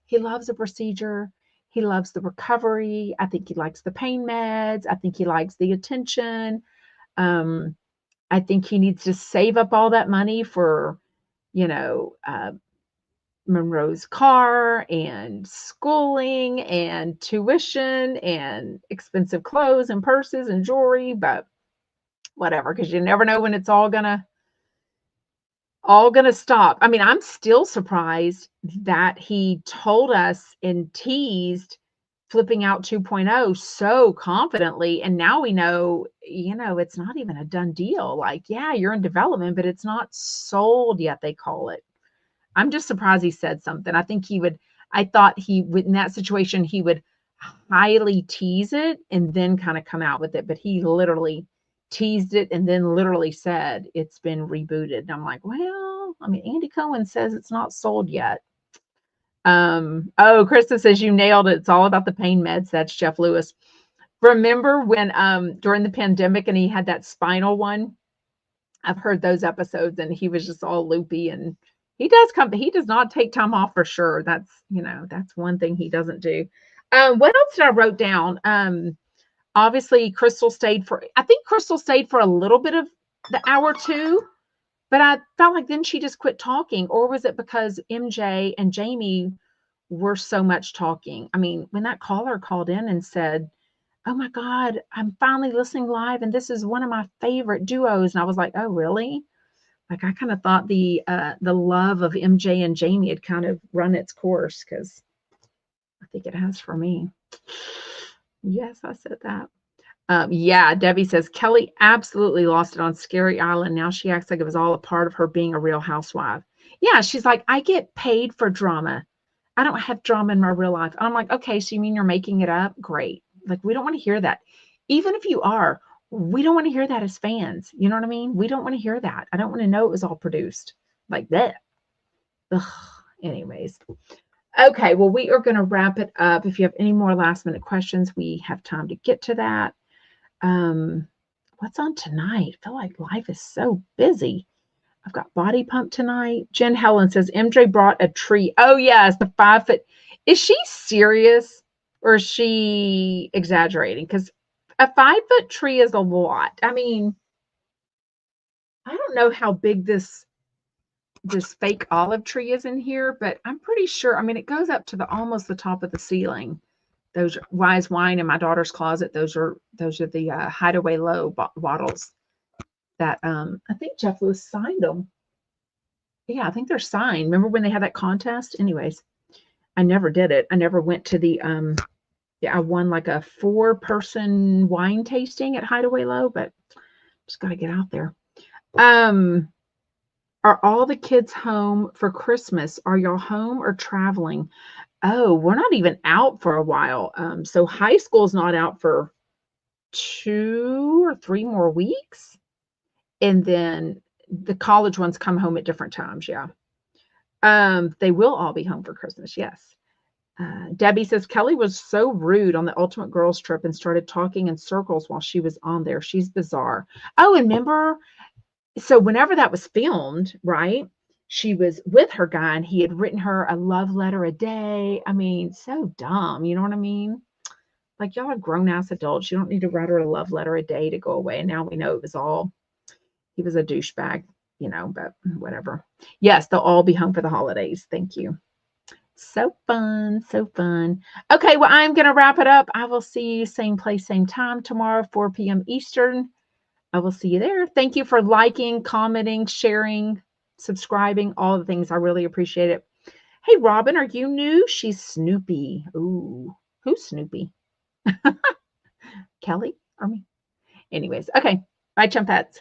He loves the procedure. He loves the recovery. I think he likes the pain meds. I think he likes the attention. I think he needs to save up all that money for, you know, Monroe's car and schooling and tuition and expensive clothes and purses and jewelry, but whatever, because you never know when it's all gonna stop. I mean, I'm still surprised that he told us and teased flipping out 2.0 so confidently, and now we know, it's not even a done deal. Like, yeah, you're in development, but it's not sold yet, they call it. I'm just surprised he said something. I thought he would, in that situation, he would highly tease it and then kind of come out with it. But he literally teased it and then literally said it's been rebooted. And I'm like, well, I mean, Andy Cohen says it's not sold yet. Oh, Krista says you nailed it. It's all about the pain meds. That's Jeff Lewis. Remember when during the pandemic and he had that spinal one? I've heard those episodes and he was just all loopy, and he does not take time off for sure. That's one thing he doesn't do. What else did I wrote down? Obviously I think Crystal stayed for a little bit of the hour too, but I felt like then she just quit talking, or was it because MJ and Jamie were so much talking? I mean, when that caller called in and said, oh my God, I'm finally listening live and this is one of my favorite duos. And I was like, oh, really? Like I kind of thought the love of MJ and Jamie had kind of run its course, because I think it has for me. Yes, I said that. Yeah, Debbie says Kelly absolutely lost it on Scary Island. Now she acts like it was all a part of her being a real housewife. Yeah, she's like, I get paid for drama. I don't have drama in my real life. And I'm like, okay, so you mean you're making it up? Great. Like, we don't want to hear that. Even if you are, we don't want to hear that as fans. You know what I mean? We don't want to hear that. I don't want to know it was all produced like that. Ugh. Anyways. Okay, well, we are going to wrap it up. If you have any more last minute questions, we have time to get to that. What's on tonight? I feel like life is so busy. I've got body pump tonight. Jen Helen says MJ brought a tree. Oh yes, the 5 foot. Is she serious or is she exaggerating? Because a 5 foot tree is a lot. I mean, I don't know how big this fake olive tree is in here, but I'm pretty sure. I mean, it goes up to the almost the top of the ceiling. Those are Wise Wine in my daughter's closet. Those are the Hideaway Low bottles that I think Jeff Lewis signed them. Yeah, I think they're signed. Remember when they had that contest? Anyways, I never did it. I never went to the yeah, I won like a 4-person wine tasting at Hideaway Low, but just gotta get out there. Are all the kids home for Christmas? Are y'all home or traveling? Oh, we're not even out for a while. So high school's not out for 2 or 3 more weeks. And then the college ones come home at different times. Yeah. They will all be home for Christmas. Yes. Debbie says Kelly was so rude on the Ultimate Girls trip and started talking in circles while she was on there. She's bizarre. Oh, and remember, so whenever that was filmed, right? She was with her guy and he had written her a love letter a day. I mean, so dumb. You know what I mean? Like, y'all are grown ass adults. You don't need to write her a love letter a day to go away. And now we know he was a douchebag, but whatever. Yes, they'll all be home for the holidays. Thank you. So fun. So fun. Okay, well, I'm going to wrap it up. I will see you same place, same time tomorrow, 4 p.m. Eastern. I will see you there. Thank you for liking, commenting, sharing, subscribing, all the things. I really appreciate it. Hey, Robin, are you new? She's Snoopy. Ooh, who's Snoopy? Kelly or me? Anyways, okay. Bye, Chumpets.